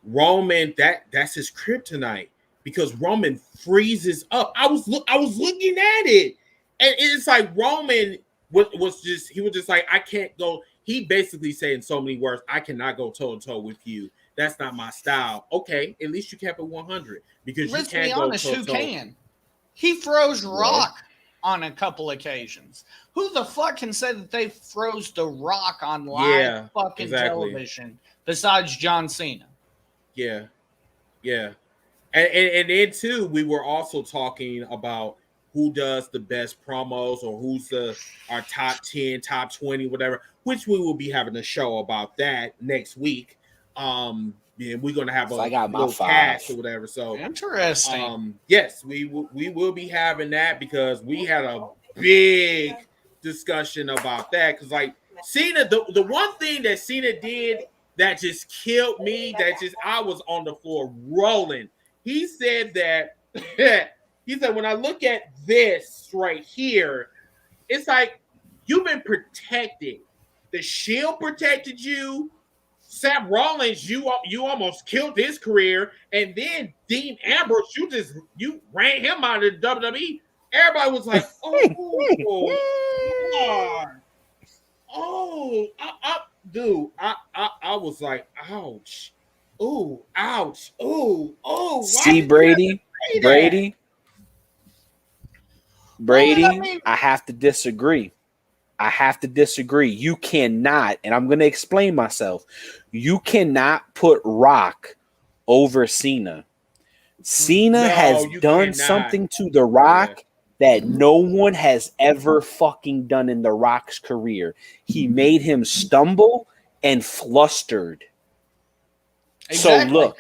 Roman, that's his kryptonite, because Roman freezes up. I was looking at it, and it's like Roman was just like, I can't go. He basically said in so many words, I cannot go toe to toe with you. That's not my style. Okay, at least you kept it 100, because let's you can't be honest, go toe who to toe. can? He froze Rock on a couple occasions. Who the fuck can say that they froze the Rock on live television besides John Cena? Yeah. And then too, we were also talking about who does the best promos, or who's our top 10, top 20, whatever, which we will be having a show about that next week. And we're gonna have a little cast or whatever. So interesting. Yes, we will be having that, because we had a big discussion about that. Because like Cena, the one thing that Cena did that just killed me, I was on the floor rolling. He said that when I look at this right here, it's like you've been protected. The Shield protected you. Seth Rollins, you almost killed his career, and then Dean Ambrose, you ran him out of the WWE. Everybody was like, dude, I was like, ouch, ouch. See, Brady, I have to disagree. You cannot, and I'm going to explain myself. You cannot put Rock over Cena. Cena has done something to The Rock that no one has ever fucking done in The Rock's career. He made him stumble and flustered. Exactly. So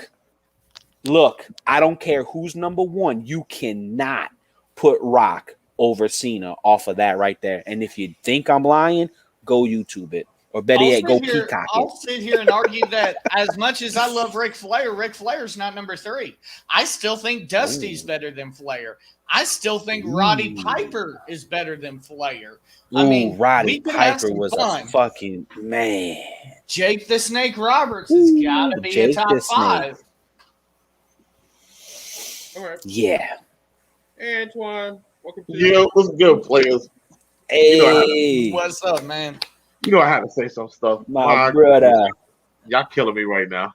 look, I don't care who's number one. You cannot put Rock over Cena off of that right there. And if you think I'm lying, go YouTube it. Or better yet, go Peacock it. I'll sit here and argue that as much as I love Ric Flair's not number 3. I still think Dusty's better than Flair. I still think Roddy Piper is better than Flair. I mean, Roddy Piper was a fucking man. Jake the Snake Roberts has got to be a top 5. All right. Yeah. Antoine, welcome to what's good, players? Hey, what's up, man? You know I had to say some stuff. My brother. Y'all killing me right now.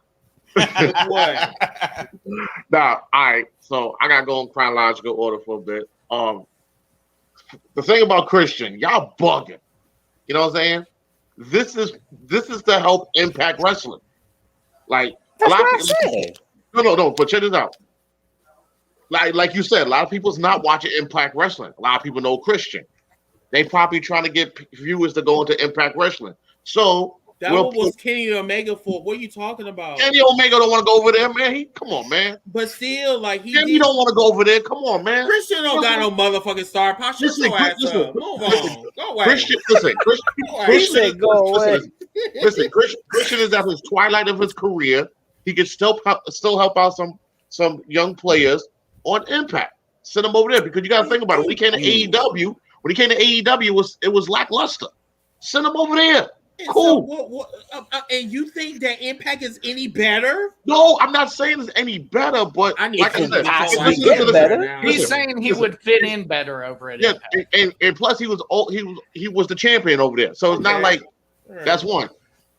What? Now, all right. So I gotta go in chronological order for a bit. The thing about Christian, y'all bugging. You know what I'm saying? This is to help Impact Wrestling. Like that's what I said. No. But check this out. Like you said, a lot of people's not watching Impact Wrestling. A lot of people know Christian. They probably trying to get viewers to go into Impact Wrestling. So that was Kenny Omega for. What are you talking about? Kenny Omega don't want to go over there, man. Come on, man. But still, like Kenny don't want to go over there. Come on, man. Christian don't got no motherfucking star power. Shut your ass up. Move on. Go away. Christian, Christian, go away. Listen, Christian is at his twilight of his career. He can still help out some young players on Impact. Send him over there because you got to think about it. When he came to AEW, it was lackluster. Send him over there. Cool. So and you think that Impact is any better? No, I'm not saying it's any better, but like I said, he's saying he would fit in better over at Impact. And plus he was the champion over there, so it's not like that's one.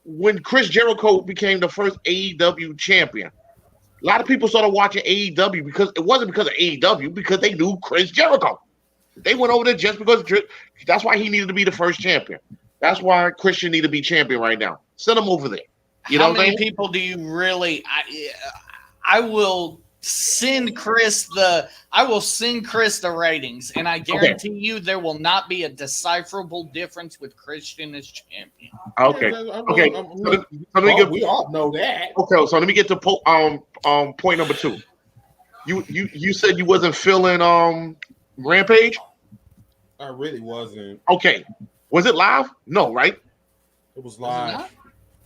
When Chris Jericho became the first AEW champion, a lot of people started watching AEW because it wasn't because of AEW, because they knew Chris Jericho. They went over there just because that's why he needed to be the first champion. That's why Christian need to be champion right now. Send him over there. How many people do you really? I will send Chris the ratings, and I guarantee you there will not be a decipherable difference with Christian as champion. Okay. We all know that. Okay, so let me get to point number 2. You said you wasn't feeling Rampage? I really wasn't. Okay. Was it live? No, right? It was live.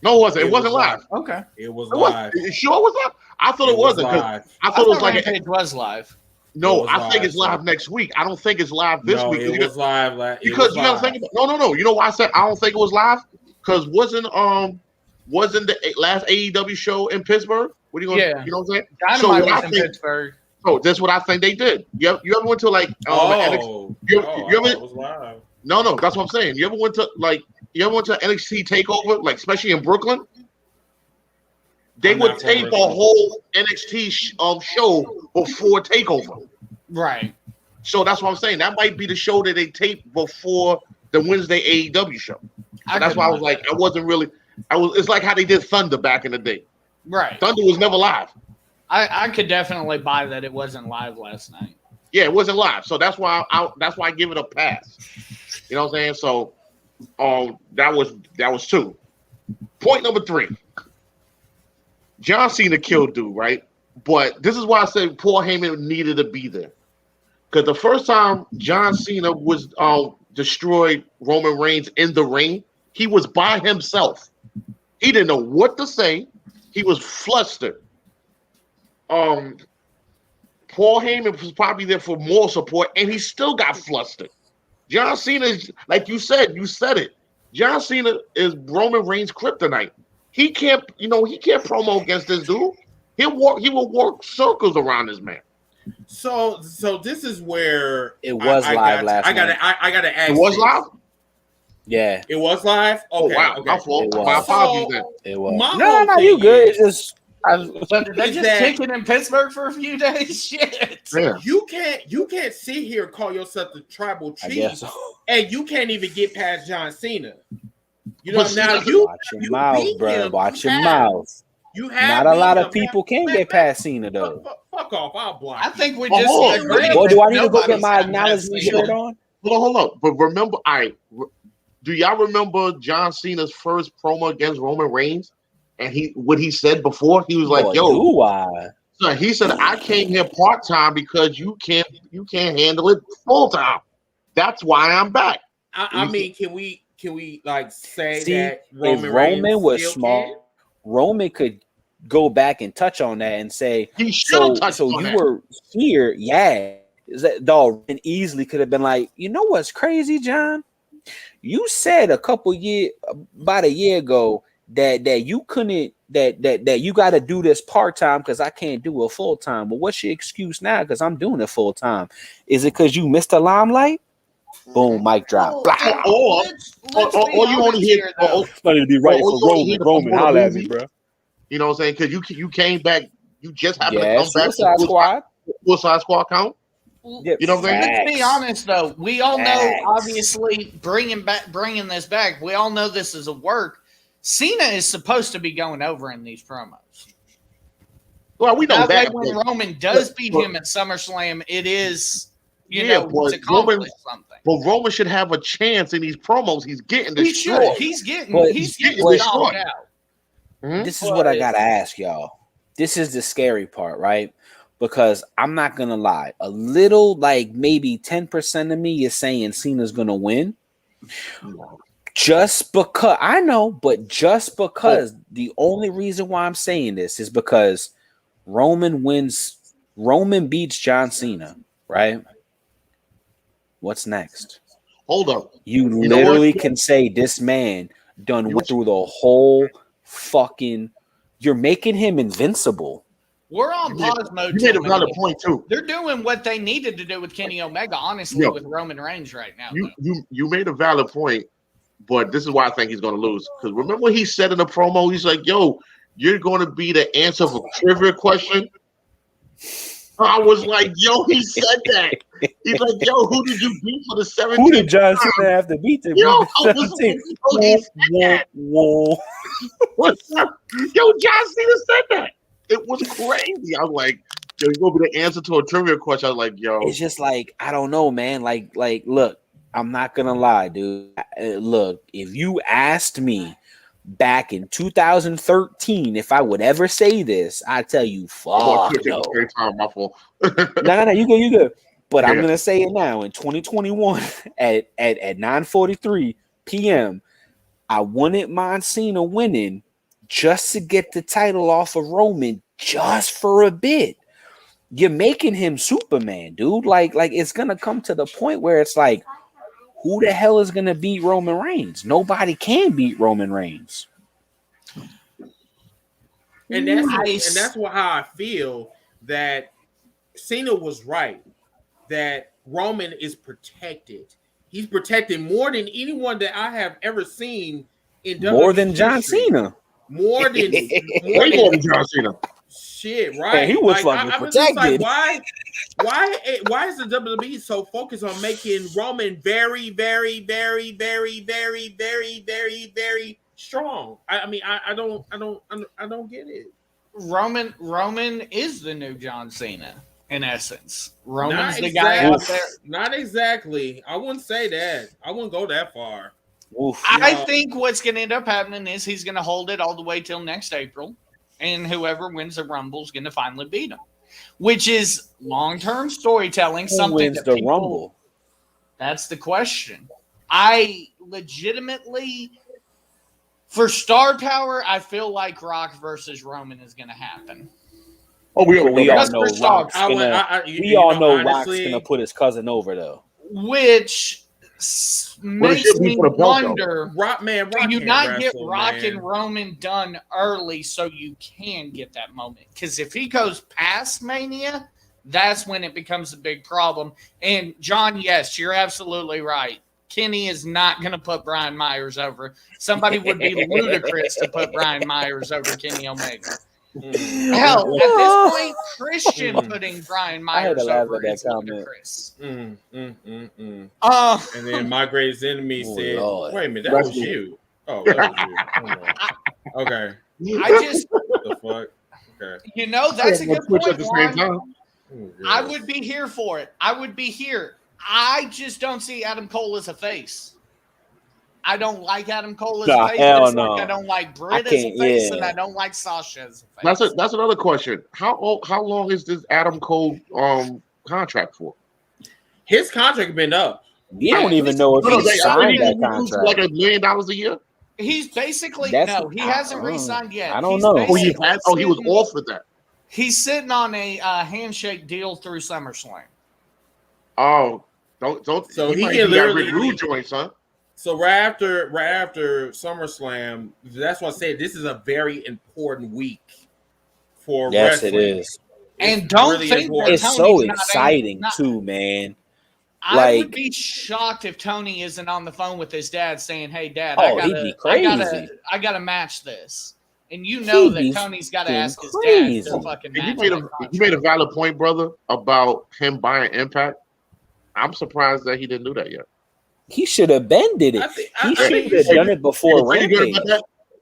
No, it wasn't. It wasn't live. Okay. It was live. You sure it was live? I thought it wasn't. Live. I thought it was like Rampage was live. No, I think it's live next week. I don't think it's live this week. It was live. Because you gotta think about no. You know why I said I don't think it was live? Because wasn't the last AEW show in Pittsburgh? What are you gonna you know what I'm saying? Dynamite was in Pittsburgh. So that's what I think they did. You ever went to like you ever it was live. No, that's what I'm saying. You ever went to NXT Takeover, like especially in Brooklyn? They would tape a whole NXT show before Takeover. Right. So that's what I'm saying. That might be the show that they tape before the Wednesday AEW show. So that's why I was like, it's like how they did Thunder back in the day. Right. Thunder was never live. I could definitely buy that it wasn't live last night. Yeah, it wasn't live. So that's why I give it a pass. You know what I'm saying? So that was 2. Point number 3. John Cena killed dude, right? But this is why I said Paul Heyman needed to be there. Because the first time John Cena was destroyed Roman Reigns in the ring, he was by himself. He didn't know what to say. He was flustered. Paul Heyman was probably there for more support, and he still got flustered. John Cena is, like you said it. John Cena is Roman Reigns' kryptonite. He can't promo against this dude. He will work circles around this man. So this is where it was live last night. I gotta ask. It was live? Yeah. It was live? Okay. Oh wow. Okay. My fault. My apologies then. It was. No, you good. It's just but did they just kick it in Pittsburgh for a few days? Shit. Yeah. You can't sit here and call yourself the tribal chief, and you can't even get past John Cena. You know, now watch your mouth, bro. Watch your mouth. Not a lot of people can get past Cena though. Fuck off! I'll block. I think we just agree. Boy, do I need to go get my acknowledgement shirt on? Hold on. But remember, do y'all remember John Cena's first promo against Roman Reigns? And what he said before, he was like, So he said, I came here part-time because you can't handle it full-time. That's why I'm back. I mean, can we like say that if Roman was small, Roman could go back and touch on that and say, so you were here, dog, and easily could have been like, you know what's crazy, John? You said about a year ago that you couldn't that you got to do this part-time because I can't do it full-time. Well, what's your excuse now? Because I'm doing it full-time. Is it because you missed the limelight? Boom, mic drop. Or you only hear funny to be right for Roman. Holla at me, bro. You know what I'm saying? Because you came back, you just happened to come back. Suicide Squad count. You know what I'm saying? Let's be honest, though. We all know, obviously, bringing this back. We all know this is a work. Cena is supposed to be going over in these promos. Well, we know that. When Roman does beat him at SummerSlam, it is, to accomplish something. But Roman should have a chance in these promos. He's getting destroyed. He's getting destroyed out. Mm-hmm. This is what I gotta ask y'all. This is the scary part, right? Because I'm not gonna lie, a little, like maybe 10% of me is saying Cena's gonna win. Just because I know, but just because the only reason why I'm saying this is because Roman beats John Cena, right? What's next? Hold up. You You know what? literally can say this man done went through the whole fucking. You're making him invincible. We're on pause mode. You made a valid point too. They're doing what they needed to do with Kenny Omega, honestly, with Roman Reigns right now. You made a valid point, but this is why I think he's going to lose. Because remember what he said in the promo? He's like, "Yo, you're going to be the answer for a trivia question." I was like, "Yo, he said that." He's like, "Yo, who did you beat for the 17th Who did John Cena have to beat to Yo, I beat was the like, he said that. What's up? Yo, John Cena said that. It was crazy. I was like, yo, you're gonna be the answer to a trivia question. I was like, yo. It's just like, I don't know, man. Like, look, I'm not gonna lie, dude. Look, if you asked me back in 2013 if I would ever say this, I'd tell you, fuck no. No, you good. But I'm gonna say it now in 2021 at 9:43 p.m. I wanted Cena winning just to get the title off of Roman just for a bit. You're making him Superman, dude. Like it's gonna come to the point where it's like, who the hell is gonna beat Roman Reigns? Nobody can beat Roman Reigns. And that's how I feel that Cena was right. That Roman is protected. He's protected more than anyone that I have ever seen in WWE more than John Cena. More than John Cena. Shit, right? Yeah, he was fucking protected. Like, why is the WWE so focused on making Roman very, very, very, very, very, very, very, very strong? I don't get it. Roman is the new John Cena in essence. Roman's the guy out there. Not exactly. I wouldn't say that. I wouldn't go that far. Oof. I think what's going to end up happening is he's going to hold it all the way till next April, and whoever wins the Rumble is going to finally beat him, which is long-term storytelling. Who wins the Rumble? That's the question. I legitimately, for star power, I feel like Rock versus Roman is going to happen. Oh, we all know Rock's gonna put his cousin over though, which makes me wonder. Do you not get Rock and Roman done early so you can get that moment? Because if he goes past Mania, that's when it becomes a big problem. And John, yes, you're absolutely right. Kenny is not going to put Brian Myers over. Somebody would be ludicrous to put Brian Myers over Kenny Omega. Hell, at this point, Christian putting Brian Myers over is ludicrous. And then my greatest enemy said, Lord. "Wait a minute, that was you." Oh, that was you. Okay. I just the fuck. Okay. You know, that's a good point. At the same time. I would be here for it. I would be here. I just don't see Adam Cole as a face. I don't like Adam Cole as a face. Hell no. I don't like Britt as a face, and I don't like Sasha as a face. That's another question. How long is this Adam Cole contract for? His contract been up. We don't even know if he signed that contract. Like $1 million a year. He's basically he hasn't re-signed yet. I don't know. He was offered that. He's sitting on a handshake deal through SummerSlam. Oh, don't. So he can literally Rude joints, huh? So right after SummerSlam, that's why I said this is a very important week for wrestling. Yes, it is. And don't really think it's so exciting too, man. I would be shocked if Tony isn't on the phone with his dad saying, "Hey, Dad, he'd be crazy. I gotta match this." And you know that Tony's got to ask his dad to fucking match. You made a valid point, brother, about him buying Impact. I'm surprised that he didn't do that yet. He should have bended it. He should have done it before Rampage.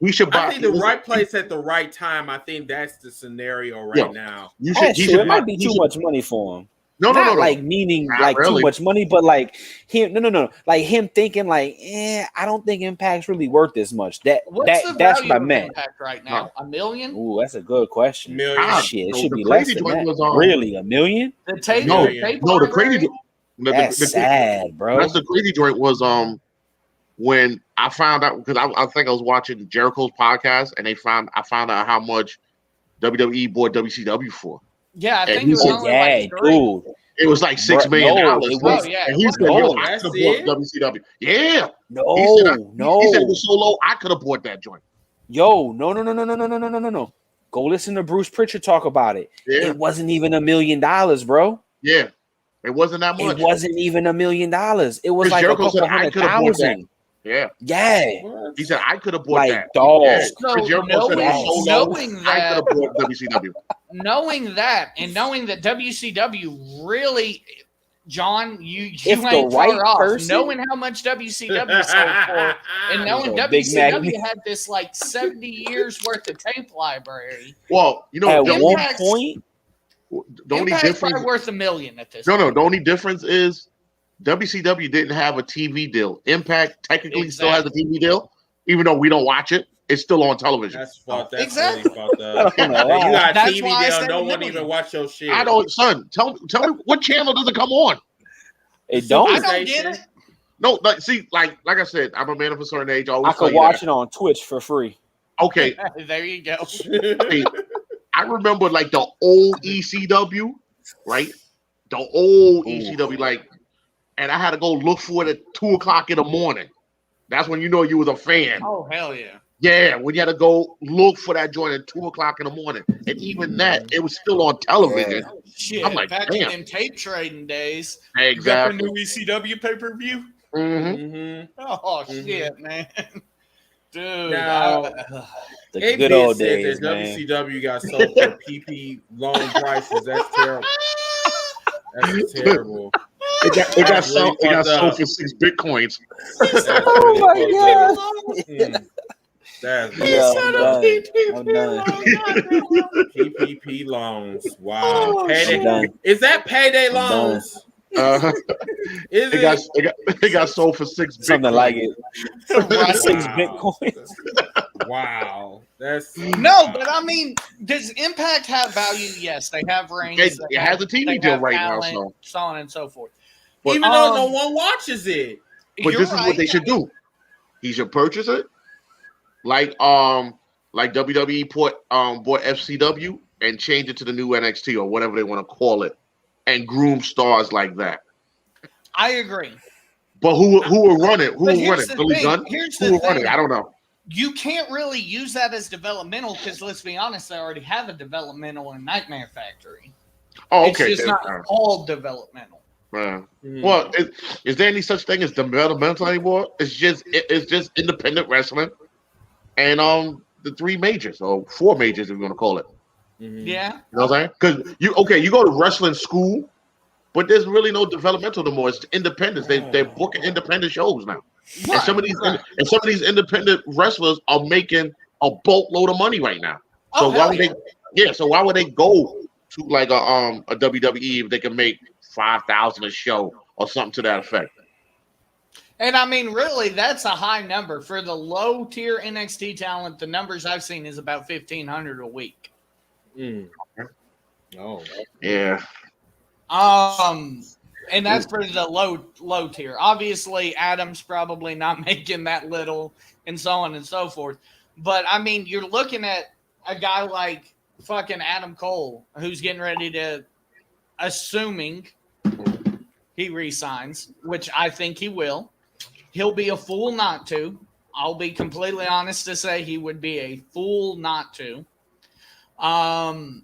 We should buy. I think the right place at the right time. I think that's the scenario right now. It might be too much money for him. No. Like meaning not like really. Too much money, but like him. No. Like him thinking like, I don't think Impact's really worth this much. That's what I meant. Impact right now, $1 million. Ooh, that's a good question. Shit, it should be less than that. Really, $1 million? The crazy. That's sad, bro. That's the crazy joint was when I found out, because I think I was watching Jericho's podcast, and I found out how much WWE bought WCW for. Yeah, I And think he it was said, only Yeah, like three. dude. it was like $6 million. No, it was. Oh, yeah, And it he was. said, "Yo, No, I That's could have bought it? WCW." Yeah, no, he said, he said it no. was so low, I could have bought that joint. Yo, no. Go listen to Bruce Pritchard talk about it. Yeah, It wasn't even $1 million, bro. yeah, it wasn't that much. It wasn't even $1 million. It was Chris like Jericho a said, couple "I hundred could have bought that." thousand. Yeah, Yeah, What? he said, "I could have bought like that." dog. Yeah. So Chris Jericho said it was so low, knowing I that, could have bought WCW. knowing that, and knowing that WCW really, John, you If the ain't right far off. person- Knowing how much WCW sold for, and knowing He's a big WCW magnet. had this like 70 years worth of tape library. Well, you know, At the one only, Impact's- point, the only Impact's difference. probably worth $1 million at this. No, point. the only difference is WCW didn't have a TV deal. Impact technically still has a TV deal, even though we don't watch it. It's still on television. That's fucked. That's Exactly. really fucked up. I don't know You why. got That's TV why I deal, said no $1 one million. even watch your shit. I don't, son. Tell me what channel does it come on? it I don't. don't get it. No, like, see, like I said, I'm a man of a certain age. I I always tell could you watch that. it on Twitch for free. Okay, There you go. I remember like the old ECW, right? The old Ooh. ECW, like, and I had to go look for it at 2:00 in the morning. That's when you know you was a fan. Oh hell yeah! Yeah, when you had to go look for that joint at 2:00 in the morning, and even that, it was still on television. Shit, I'm like, back damn. in them tape trading days. Exactly. You got the new ECW pay per view. Mhm. Oh shit, man, dude. Now, The it good being old said days, that man. WCW got sold for PP loan prices. That's terrible. That's terrible. It got That's really sold. It got fucked up. sold for 6 bitcoins. That's Oh my really God. fucked up. That's Yeah, son I'm of done. a I'm done. PPP loans. Wow. Oh, Payday. I'm done. Is that payday I'm done. loans? Uh, Is it got sold for 6 bitcoins. Something like it. Right. 6 Wow. Bitcoins. Wow. That's No, but I mean, does Impact have value? Yes, they have rings. It has a TV they deal have right talent, now, so on and so forth. But- even though no Um, one watches it. but You're this is right. what they should do. He should purchase it, like WWE bought FCW and change it to the new NXT or whatever they want to call it, and groom stars like that. I agree. But who will run it? Who But will run here's it? the Billy thing. Gunn? Here's Who the will run thing. it? I don't know. You can't really use that as developmental because let's be honest, they already have a developmental in Nightmare Factory. Oh, It's okay. just not all developmental. Well, is there any such thing as developmental anymore? It's just independent wrestling, and the 3 majors or 4 majors, if you want to call it. Yeah. You know what I'm saying? Because you go to wrestling school, but there's really no developmental no more. It's independence. They're booking independent shows now, and some of these independent wrestlers are making a boatload of money right now. So Oh, why hell would yeah. So why would they go to like a WWE if they can make 5,000 a show or something to that effect? And I mean, really, that's a high number for the low tier NXT talent. The numbers I've seen is about 1,500 a week. Oh. Yeah. And that's for the low tier. Obviously, Adam's probably not making that little, and so on and so forth. But I mean, you're looking at a guy like fucking Adam Cole, who's getting ready to, assuming he resigns, which I think he will. He'll be a fool not to. I'll be completely honest to say he would be a fool not to. I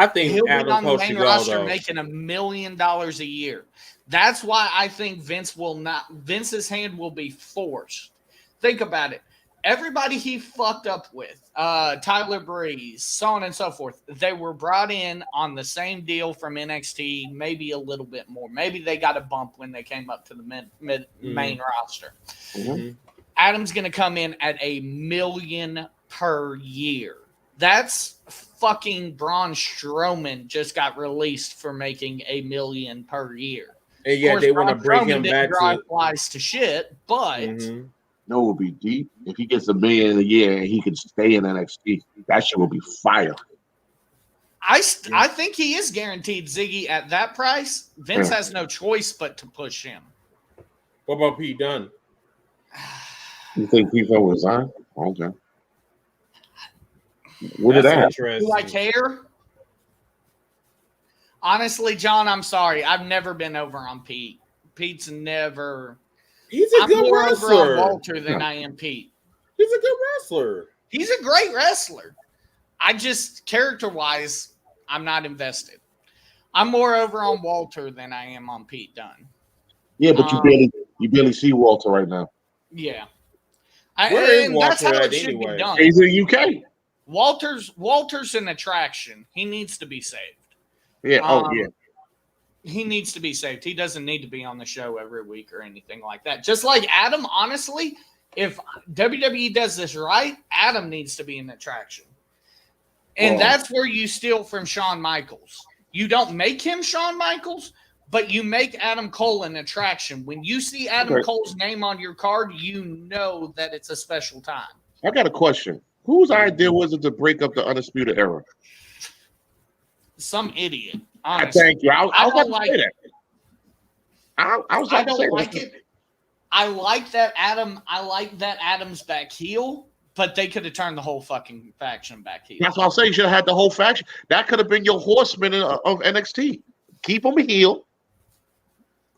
think He'll be Adam on the Cole main should go, roster though. making $1 million a year. That's why I think Vince's hand will be forced. Think about it. Everybody he fucked up with, Tyler Breeze, so on and so forth, they were brought in on the same deal from NXT, maybe a little bit more. Maybe they got a bump when they came up to the main roster. Mhm. Adam's going to come in at $1 million per year. That's fucking Braun Strowman just got released for making $1 million per year. And yeah, they want to bring him back drive to. flies to shit, but Mhm. No, it would be deep if he gets $1 million a year and he can stay in NXT. That shit will be fire. I think he is guaranteed Ziggy at that price. Vince has no choice but to push him. What about Pete Dunne? You think people will resign? Okay. What did That's that happen? interesting. Do I care? Honestly, John, I'm sorry. I've never been over on Pete. Pete's never. He's a I'm good more over on wrestler. Walter than I am Pete. He's a good wrestler. He's a great wrestler. I just, character-wise, I'm not invested. I'm more over on Walter than I am on Pete Dunne. Yeah, but you barely see Walter right now. Yeah. Where is And that's Walter how at it should anyway? be done. He's in the UK. Walter's an attraction. He needs to be saved. Yeah. Yeah. He needs to be saved. He doesn't need to be on the show every week or anything like that. Just like Adam, honestly, if WWE does this right, Adam needs to be an attraction. And that's where you steal from Shawn Michaels. You don't make him Shawn Michaels, but you make Adam Cole an attraction. When you see Adam Cole's name on your card, you know that it's a special time. I got a question. Whose idea was it to break up the Undisputed Era? Some idiot. Honestly. Thank you. I was don't about to say that. I was about to say don't like it. I like that Adam's back heel, but they could have turned the whole fucking faction back heel. That's what I'm saying. You should have had the whole faction. That could have been your horsemen of NXT. Keep them heel,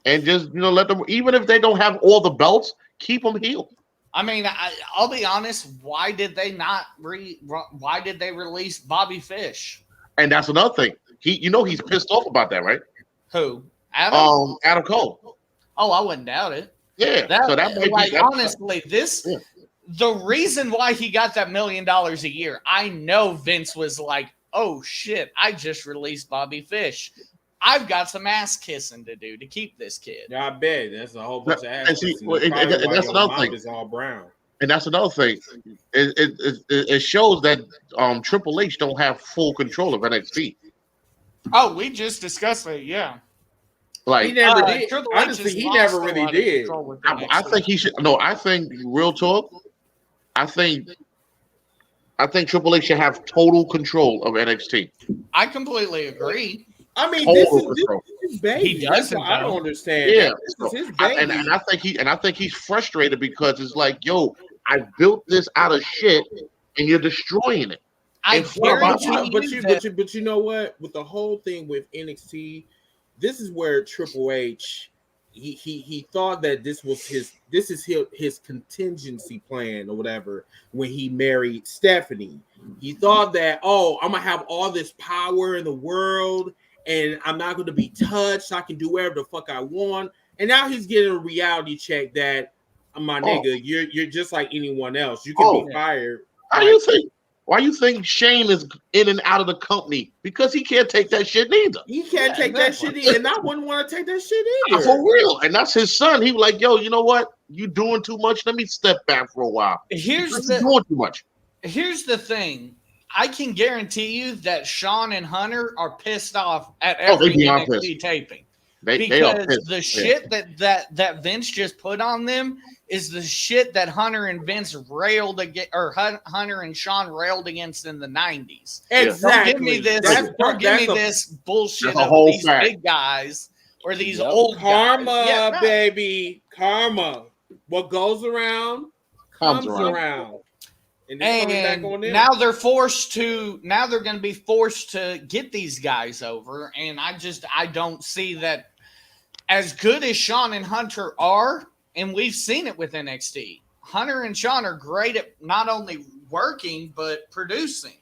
and just let them. Even if they don't have all the belts, keep them heel. I mean, I'll be honest. Why did they Why did they release Bobby Fish? And that's another thing. He's pissed off about that, right? Who? Adam? Adam Cole. Oh, I wouldn't doubt it. Yeah. So that might be honestly, the reason why he got that $1 million a year, I know Vince was like, oh shit, I just released Bobby Fish. I've got some ass kissing to do to keep this kid. Yeah, I bet. That's a whole bunch of ass kissing. And that's another thing. It's all brown. And that's another thing. It shows that Triple H don't have full control of NXT. Oh, we just discussed it. Yeah. Like he never did. Honestly, he never really did. I think he should. No, I think real talk. I think Triple H should have total control of NXT. I completely agree. I mean, this is his baby. He doesn't. I don't understand. Yeah, this is his baby. And I think he's frustrated because it's like, yo, I built this out of shit, and you're destroying it. But you know what? With the whole thing with NXT, this is where Triple H he thought that this is his contingency plan or whatever when he married Stephanie. He thought that, I'm gonna have all this power in the world and I'm not gonna be touched. I can do whatever the fuck I want. And now he's getting a reality check that my nigga, you're just like anyone else. You can be fired. Why you think Shane is in and out of the company? Because he can't take that shit neither. He can't take that shit either. And I wouldn't want to take that shit either. For real. And that's his son. He was like, yo, you know what? You doing too much. Let me step back for a while. Doing too much. Here's the thing. I can guarantee you that Sean and Hunter are pissed off at every NXT taping. Because the shit that Vince just put on them is the shit that Hunter and Vince railed against, or Hunter and Sean railed against in the 90s. Exactly. Don't give me this. Don't give me this bullshit of these big guys or these old guys. Baby, karma. What goes around comes around. And now they're going to be forced to get these guys over. And I don't see that. As good as Sean and Hunter are, and we've seen it with NXT, Hunter and Sean are great at not only working but producing.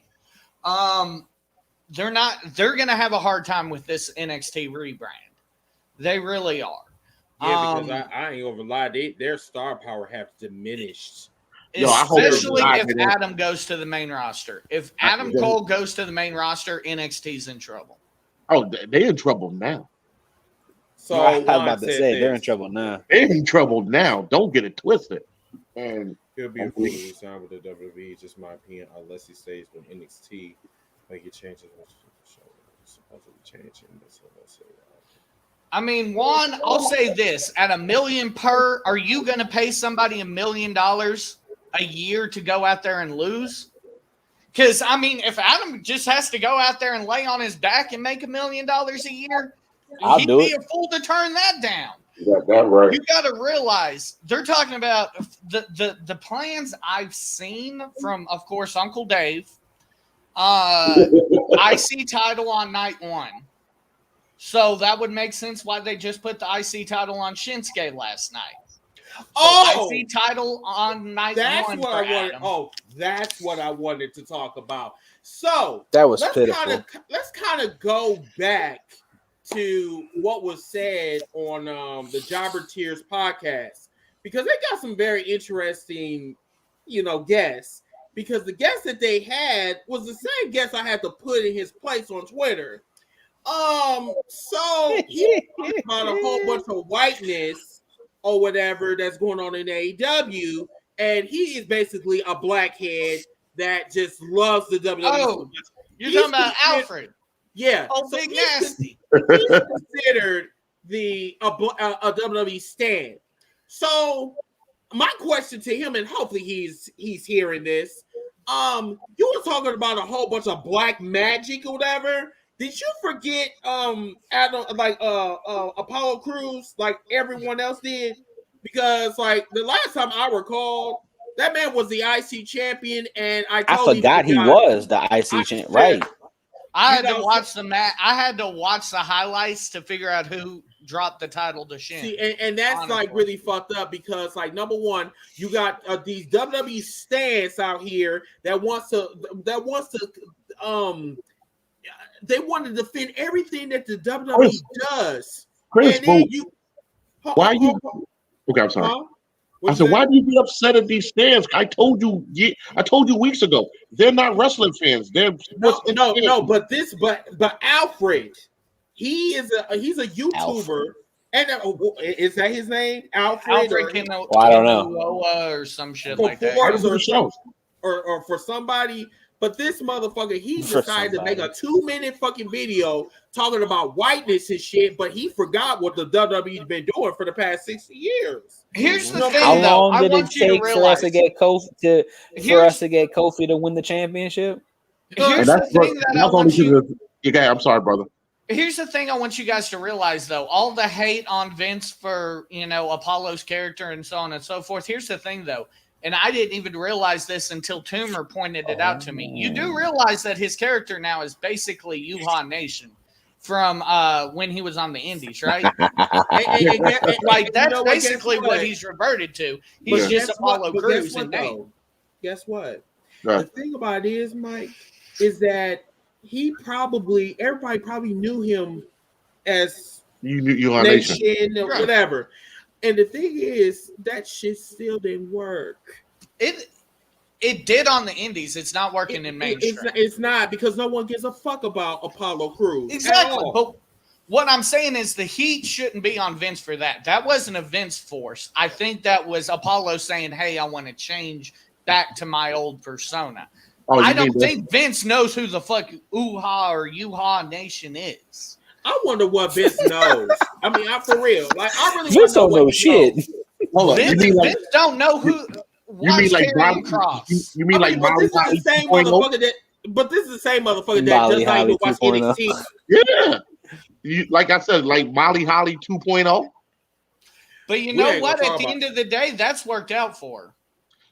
They're going to have a hard time with this NXT rebrand. They really are. Yeah, because I ain't gonna lie, their star power have diminished. Especially if Adam goes to the main roster. If Adam Cole goes to the main roster, NXT's in trouble. Oh, they're in trouble now. So I was about to say they're in trouble now. They're in trouble now. Don't get it twisted. And he'll be a fool to sign with the WWE, just my opinion, unless he stays with NXT. Like he changes supposedly changing. I mean, Juan, I'll say this: at $1 million per, are you going to pay somebody $1 million a year to go out there and lose? Because I mean, if Adam just has to go out there and lay on his back and make $1 million a year, he'd be a fool to turn that down. that right. You got to realize they're talking about the plans I've seen from, of course, Uncle Dave. IC title on night 1. So that would make sense why they just put the IC title on Shinsuke last night. So IC title on night 1. That's what I wanted. Adam. Oh, that's what I wanted to talk about. So That was let's pitiful. Let's kind of go back to what was said on the Jobber Tears podcast, because they got some very interesting, guests. Because the guest that they had was the same guest I had to put in his place on Twitter. So he talked about a whole bunch of whiteness or whatever that's going on in AEW, and he is basically a blackhead that just loves the WWE. Oh, you're talking about Alfred? Yeah. Oh, so Big Nasty. He's considered a WWE stan. So my question to him, and hopefully he's hearing this. You were talking about a whole bunch of black magic or whatever. Did you forget Adam, Apollo Crews, like everyone else did? Because like the last time I recall, that man was the IC champion, and I forgot he was the IC champion. Right. I had to watch the match. I had to watch the highlights to figure out who dropped the title to Shin. See, and that's honestly like really fucked up, because like number one, you got these WWE stans out here that wants to they want to defend everything that the WWE does. Chris, and then why are you? Okay, I'm sorry. I said, why do you be upset at these fans? I told you weeks ago, they're not wrestling fans. They're no. But Alfred, he's a YouTuber, Alfred. and is that his name, Alfred? I don't know, or some shit like that. Or for somebody. But this motherfucker, he decided to make a 2-minute fucking video talking about whiteness and shit, but he forgot what the WWE's been doing for the past 60 years. Here's the thing, how though. long did it take for us to get Kofi to win the championship? Here's the thing that I want you. Okay, I'm sorry, brother. Here's the thing I want you guys to realize, though. All the hate on Vince for Apollo's character and so on and so forth. Here's the thing, though. And I didn't even realize this until Toomer pointed it out to me. You do realize that his character now is basically Yuha Nation from when he was on the Indies, right? Like that's basically what he's reverted to. He's just Apollo Crews and Nate. Guess what? The thing about it is, Mike, is that everybody probably knew him as Yuha Nation or whatever. And the thing is, that shit still didn't work. It did on the Indies. It's not working in mainstream. It's not, because no one gives a fuck about Apollo Crews. Exactly. But what I'm saying is the heat shouldn't be on Vince for that. That wasn't a Vince force. I think that was Apollo saying, hey, I want to change back to my old persona. I don't think Vince knows who the fuck Uha or Yuha Nation is. I wonder what Vince knows. I mean, for real. Like, I really Vince don't know shit. Vince don't know who. You mean like Cross? You mean like Molly Holly 2.0? But this is the same motherfucker that does not even watch NXT. Yeah, like I said, like Molly Holly 2.0. But you know what? At the end of the day, that's worked out for her.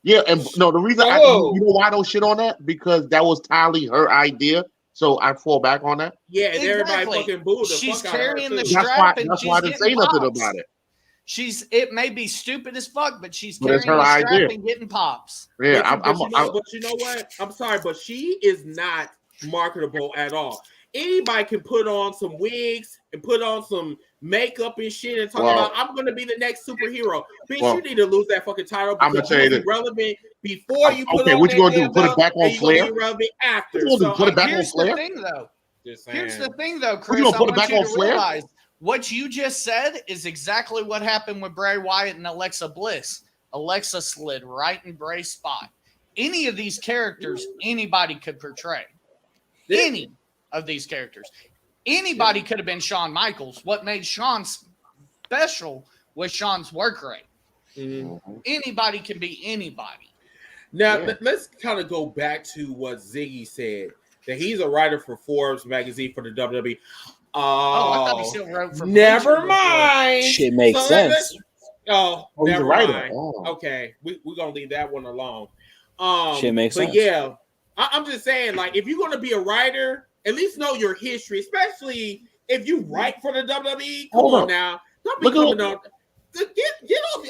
Yeah, and no, the reason you know why I don't shit on that, because that was entirely her idea. So I fall back on that. Yeah, and everybody fucking booed the She's fuck out of her carrying too. the strap, and that's why I didn't say nothing about it. It may be stupid as fuck, but she's But carrying the strap and getting pops. Yeah, but you know what? I'm sorry, but she is not marketable at all. Anybody can put on some wigs and put on some makeup and shit and talk about I'm going to be the next superhero. Bitch, you need to lose that fucking title. I'm gonna tell you this. Relevant before you put on. What you gonna do? Put it back on Flair? Relevant after. Put it back on Flair. Here's the thing, though, Chris. I want you to realize what you just said is exactly what happened with Bray Wyatt and Alexa Bliss. Alexa slid right in Bray's spot. Any of these characters, anybody could portray. Any of these characters. Anybody could have been Shawn Michaels. What made Shawn special was Shawn's work rate. Mm-hmm. Anybody can be anybody. Now, let's kind of go back to what Ziggy said, that he's a writer for Forbes magazine for the WWE. I thought he still wrote for Never Bleacher Report. mind. Shit makes So sense. Oh, Oh, he's a never writer. mind. Oh. Okay, we're gonna leave that one alone. Shit makes but sense. yeah, I'm just saying, like, if you're gonna be a writer, at least know your history, especially if you write for the WWE. Come Hold on up. now, don't be Look coming at- on. Get off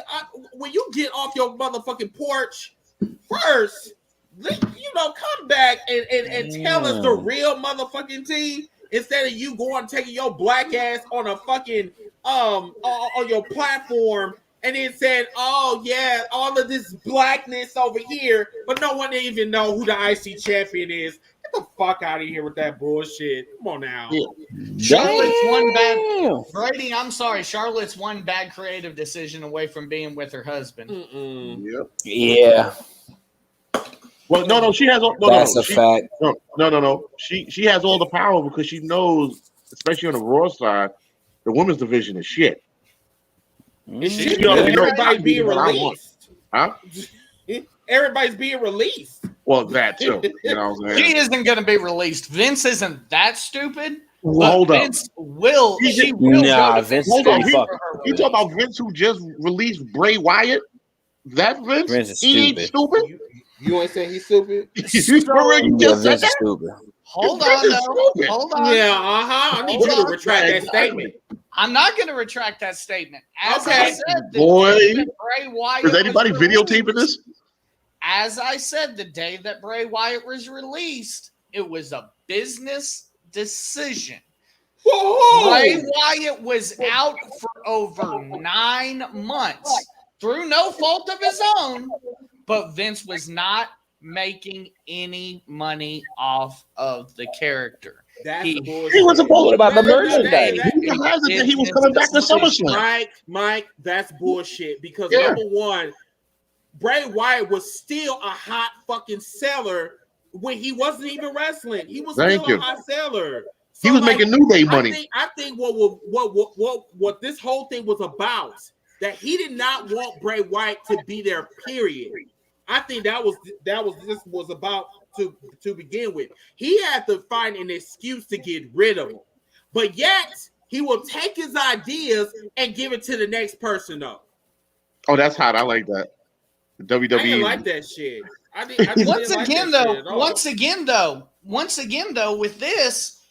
when you get off your motherfucking porch first. Come back and tell us the real motherfucking tea instead of you going taking your black ass on a fucking on your platform and then saying, oh yeah, all of this blackness over here, but no one even know who the IC champion is. Get the fuck out of here with that bullshit. Come on now. Yeah. Charlotte's one bad Damn. Brady. I'm sorry, Charlotte's one bad creative decision away from being with her husband. Yep. Yeah, Well, no, she has all. that's a fact. No. She has all the power because she knows, especially on the Raw side, the women's division is shit. Shit, You know, everybody's you being know what I want. released. Huh? Everybody's being released. Well, that too. You know what I'm saying? She isn't going to be released. Vince isn't that stupid. Well, hold up. Vince will. He She just- will. Nah, go to Vince Hold on. is fucking. You talking about Vince who just released Bray Wyatt? That Vince? Vince is He ain't stupid. You ain't saying he's stupid? You Yeah, just said Vince is that? stupid. Hold Vince on, is though. stupid. Hold on. Yeah, I need you to retract that statement. I'm not going to retract that statement. As Okay. I said, the Boy. day that Bray Wyatt Is anybody was released- videotaping this? As I said, the day that Bray Wyatt was released, it was a business decision. Whoa! Bray Wyatt was out for over 9 months through no fault of his own, but Vince was not making any money off of the character. That's He- bullshit. He was supposed What about the No, merchandise? He has it that he was coming back to SummerSlam. Mike, that's bullshit. Because Yeah. number one, Bray Wyatt was still a hot fucking seller when he wasn't even wrestling. He was Thank still you. a hot seller. He So, was like, making New Day money. I think what this whole thing was about, that he did not want Bray Wyatt to be there. Period. I think that was this was about to begin with. He had to find an excuse to get rid of him, but yet he will take his ideas and give it to the next person. Though Oh, that's hot. I like that. The I WWE. didn't like that shit. I just Once didn't like again, that though, shit at all. once again, though, with this,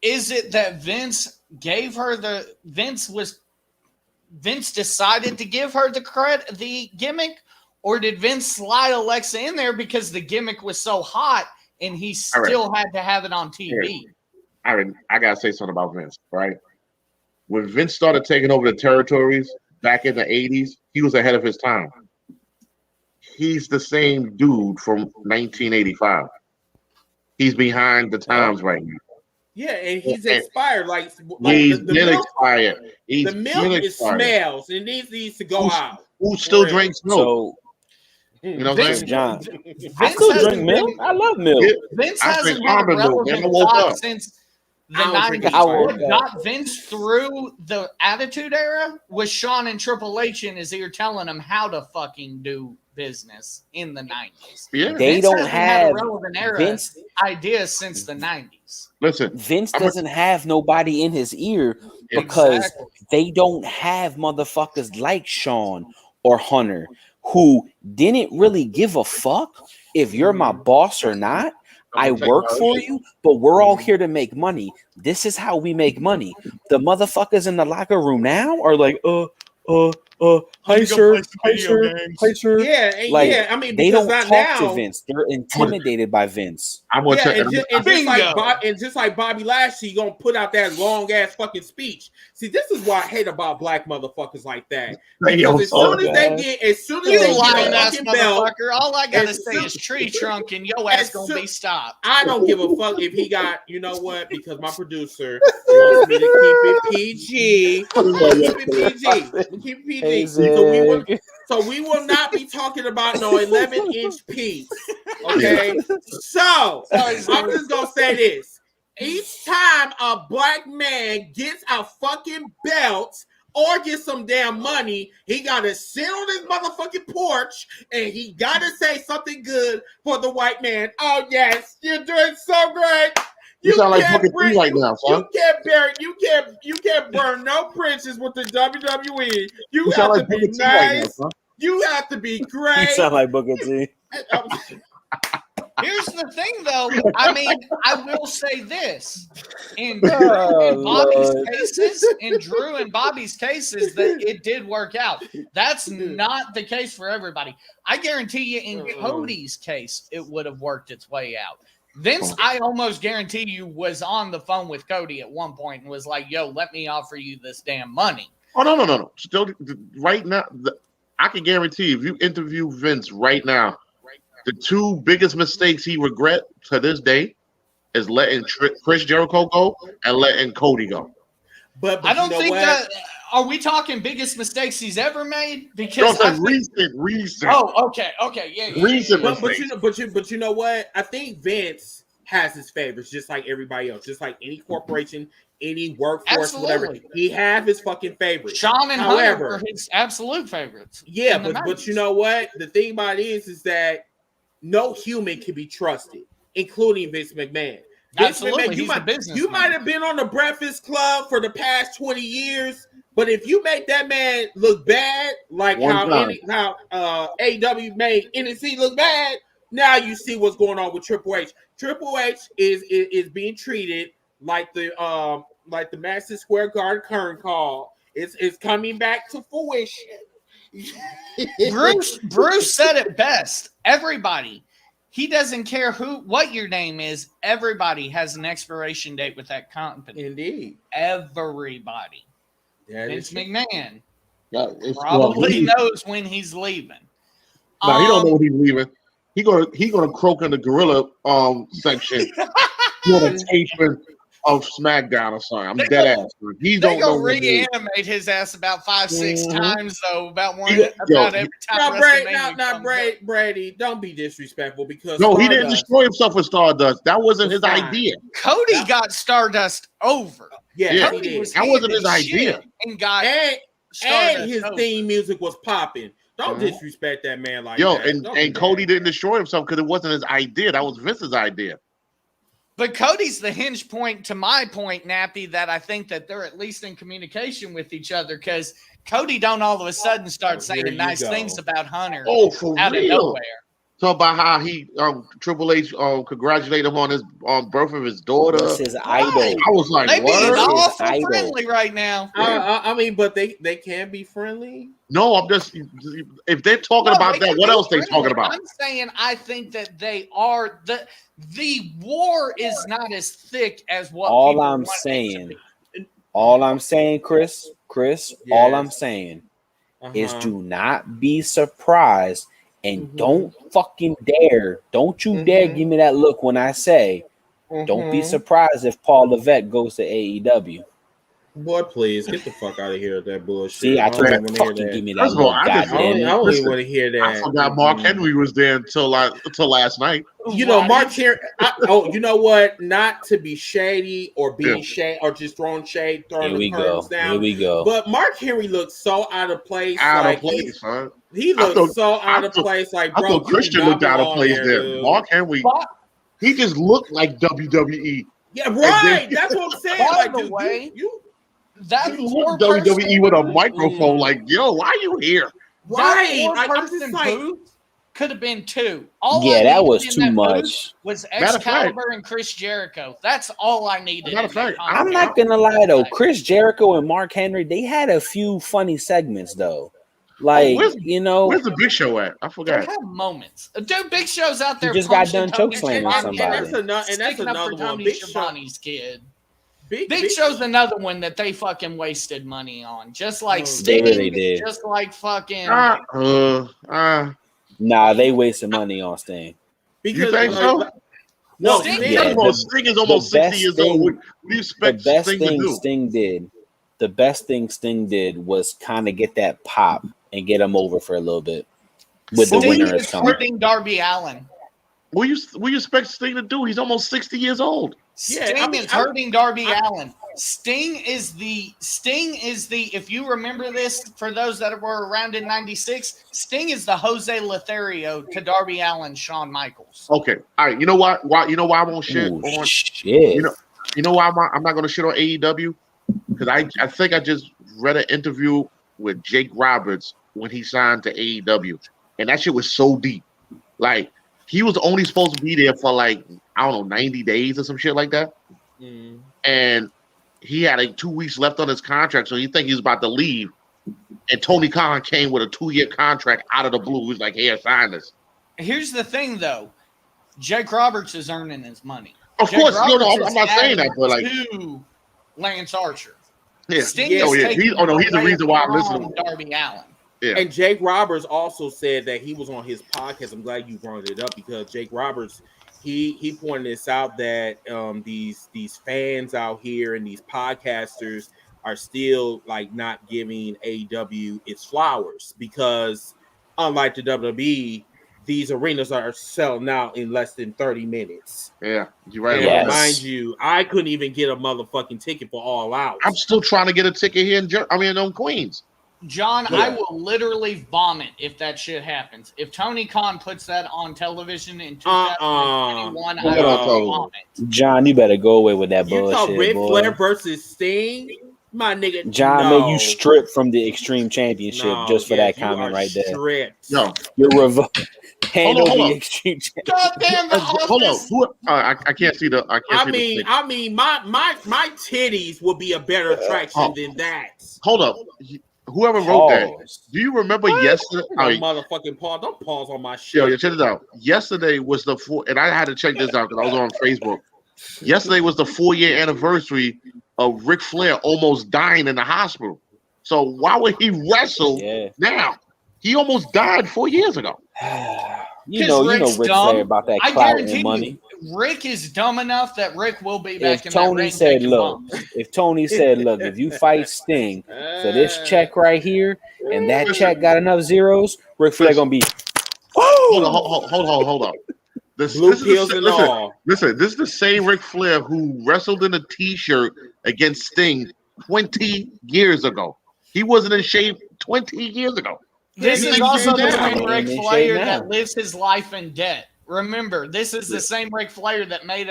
is it that Vince decided to give her the gimmick, or did Vince slide Alexa in there because the gimmick was so hot and he still had to have it on TV? I gotta say something about Vince, right? When Vince started taking over the territories back in the 80s, he was ahead of his time. He's the same dude from 1985. He's behind the times right now. Yeah, and he's expired. Like He's the been milk, expired. He's the milk been is expired. smells. It needs to go out. Who still For real. drinks milk? So, You know what I'm Vince- saying? John, Vince I still hasn't drink milk. been- I love milk. Yeah. Vince I hasn't drink had a almond milk, man. I relevant woke thought up. since the I don't drink 90s. I woke What up. got Vince through the Attitude Era was Shawn and Triple H in his ear telling him how to fucking do business in the 90s. Yeah. They Vince don't hasn't had a have relevant era Vince. ideas since the 90s. Listen, Vince I'm a- doesn't have nobody in his ear because Exactly. they don't have motherfuckers like Sean or Hunter who didn't really give a fuck if you're my boss or not. I work for you, but we're all here to make money. This is how we make money. The motherfuckers in the locker room now are like, hi sir, hi sir, hi sir. Yeah, and Like, yeah. I mean, They because don't not talk now. to Vince. They're intimidated by Vince. I'm gonna Yeah, tell and just Bingo. like Bobby Lashley gonna put out that long ass fucking speech. See, this is what I hate about black motherfuckers like that. Because as soon as they get a You lying fucking ass belt, motherfucker. All I gotta As say soon- is tree trunk and your ass as gonna soon- be stopped. I don't give a fuck if he got, you know what? Because my producer wants me to keep it PG. We keep it PG. We keep it PG. Hey, So we will not be talking about no 11-inch piece. Okay. So I'm just gonna say this. Each time a black man gets a fucking belt or gets some damn money, he gotta sit on his motherfucking porch and he gotta say something good for the white man. Oh yes, you're doing so great. You sound like can't Booker T right now, son. You can't burn no bridges with the WWE. You You sound have like to be Booker T right now, nice. son. You have to be You great. sound like Booker T. Here's the thing, though. I mean, I will say this: in Drew and Bobby's cases, that it did work out. That's not the case for everybody. I guarantee you, in Cody's case, it would have worked its way out. Vince, I almost guarantee you, was on the phone with Cody at one point and was like, "Yo, let me offer you this damn money." Oh no. Still, right now, I can guarantee you, if you interview Vince right now, the two biggest mistakes he regret to this day is letting Chris Jericho go and letting Cody go. But I don't you know think what? that. Are we talking biggest mistakes he's ever made? Because Don't say recent. Oh, okay, yeah. Recent But you know what? I think Vince has his favorites, just like everybody else, just like any corporation, any workforce, whatever. He have his fucking favorites. Sean and Hunter were his absolute favorites. Yeah, but you know what? The thing about it is that no human can be trusted, including Vince McMahon. Absolutely, you might have been on the Breakfast Club for the past 20 years, but if you make that man look bad, like how AEW made NXT look bad, now you see what's going on with Triple H. Triple H is being treated like the Madison Square Garden current call. It's coming back to fruition. Bruce said it best. Everybody, he doesn't care what your name is. Everybody has an expiration date with that company. Indeed, everybody. Vince McMahon probably knows when he's leaving. No, he don't know when he's leaving. He gonna croak in the gorilla section. Doing a taping of SmackDown or something. I'm dead ass. He don't know. Reanimate his ass about 5-6 times though. About every time. Brady, don't be disrespectful because he didn't destroy himself with Stardust. That wasn't his idea. Cody got Stardust over. Yeah, that wasn't his idea. And his theme music was popping. Don't disrespect that man like that. And Cody didn't destroy himself because it wasn't his idea. That was Vince's idea. But Cody's the hinge point to my point, Nappy, that I think that they're at least in communication with each other because Cody don't all of a sudden start saying nice things about Hunter out of nowhere. Talk about how he Triple H congratulated him on his birth of his daughter. That's his idol. I was like, they being awful idol. friendly right now. I mean, but they can be friendly. No, I'm just if they're talking about that, what else they talking about? I'm saying I think that they are the war is not as thick as what all I'm saying, Chris, yes. All I'm saying is do not be surprised and don't fucking dare. Don't you dare give me that look when I say don't be surprised if Paul Levesque goes to AEW. Boy, please get the fuck out of here with that bullshit. See, I told you fucking give me that look. I don't even want to hear that. I forgot Mark Henry was there until last night. You know, Mark Henry. You know what? Not to be shady or being shade or just throwing shade, throwing the curtains down. Here we go. But Mark Henry looks so out of place. Son. He looks so out of place. Like, bro, I thought Christian looked out of place there. Dude. Mark Henry, he just looked like WWE. Yeah, right. That's what I'm saying. By the way, that look WWE with a microphone. Like, yo, why are you here? Right. Booth could have been two. That was too much. Was Excalibur and Chris Jericho. That's all I needed. Matter of fact, I'm not gonna lie though. Chris Jericho and Mark Henry, they had a few funny segments though. Like, where's the Big Show at? I forgot. They have moments. Dude, Big Show's out there. He just got done chokeslamming somebody. And that's another one. Big Show's kid. Big Show's another one that they fucking wasted money on. Just like Sting. They really did. Just like fucking. Nah, they wasted money on Sting. Because, you think so? No, Sting is almost 60 years old. What do you expect Sting to do? The best thing Sting did was kind of get that pop and get him over for a little bit. With the winner is coming. Darby Allin. What do you expect Sting to do? He's almost 60 years old. Sting is hurting Darby Allin. Sting is the if you remember this, for those that were around in '96, Sting is the Jose Lothario to Darby Allin, Shawn Michaels. Okay, all right. You know what? Why? You know why I won't shit Ooh, on? shit. You know why I'm not going to shit on AEW? Because I think I just read an interview with Jake Roberts when he signed to AEW, and that shit was so deep. Like he was only supposed to be there for like I don't know 90 days or some shit like that, and he had like 2 weeks left on his contract, so he think he was about to leave. And Tony Khan came with a 2-year contract out of the blue. He was like, "Here, sign this." Here's the thing, though. Jake Roberts is earning his money. Of Jake course, Roberts I'm not saying that, but like, to Lance Archer. yeah, Sting he's taking the away reason why I'm listening. from Darby Allin. Yeah. And Jake Roberts also said that he was on his podcast. I'm glad you brought it up because Jake Roberts, he pointed this out that these fans out here and these podcasters are still like not giving AEW its flowers because unlike the WWE, these arenas are selling out in less than 30 minutes. Yeah, you're right. And Yes. remind you, I couldn't even get a motherfucking ticket for All Out. I'm still trying to get a ticket here in Queens. John, Yeah. I will literally vomit if that shit happens. If Tony Khan puts that on television in 2021, I will vomit. John, you better go away with that You bullshit, talk Ric boy. Flair versus Sting, my nigga. John, no. man, you stripped from the Extreme Championship No, just for yes, that comment you are right there. stripped. No, You're hand Hold on, over hold the on. Extreme Championship. God damn the hold office. on. I can't see the. I mean, my titties will be a better attraction than that. Hold up. Whoever wrote that, Pause. do you remember yesterday? No motherfucking pause. Don't pause on my Yo, shit. check this out. Yesterday was the 4, and I had to check this out because I was on Facebook. Yesterday was the 4-year anniversary of Ric Flair almost dying in the hospital. So why would he wrestle now? He almost died 4 years ago. you know Ric Flair about that I clout guarantee and money. you, Rick is dumb enough that Rick will be back If in that Tony ring said, taking "Look, bumps. if Tony said, look, if you fight Sting for this check right here, and that check got enough zeros, Ric Flair gonna be." Hold on. Blue pills and all. Listen, this is the same Ric Flair who wrestled in a T-shirt against Sting 20 years ago. He wasn't in shape 20 years ago. This is also the same Ric He ain't in Flair shape that now. lives his life in debt. Remember, this is the same Ric Flair that made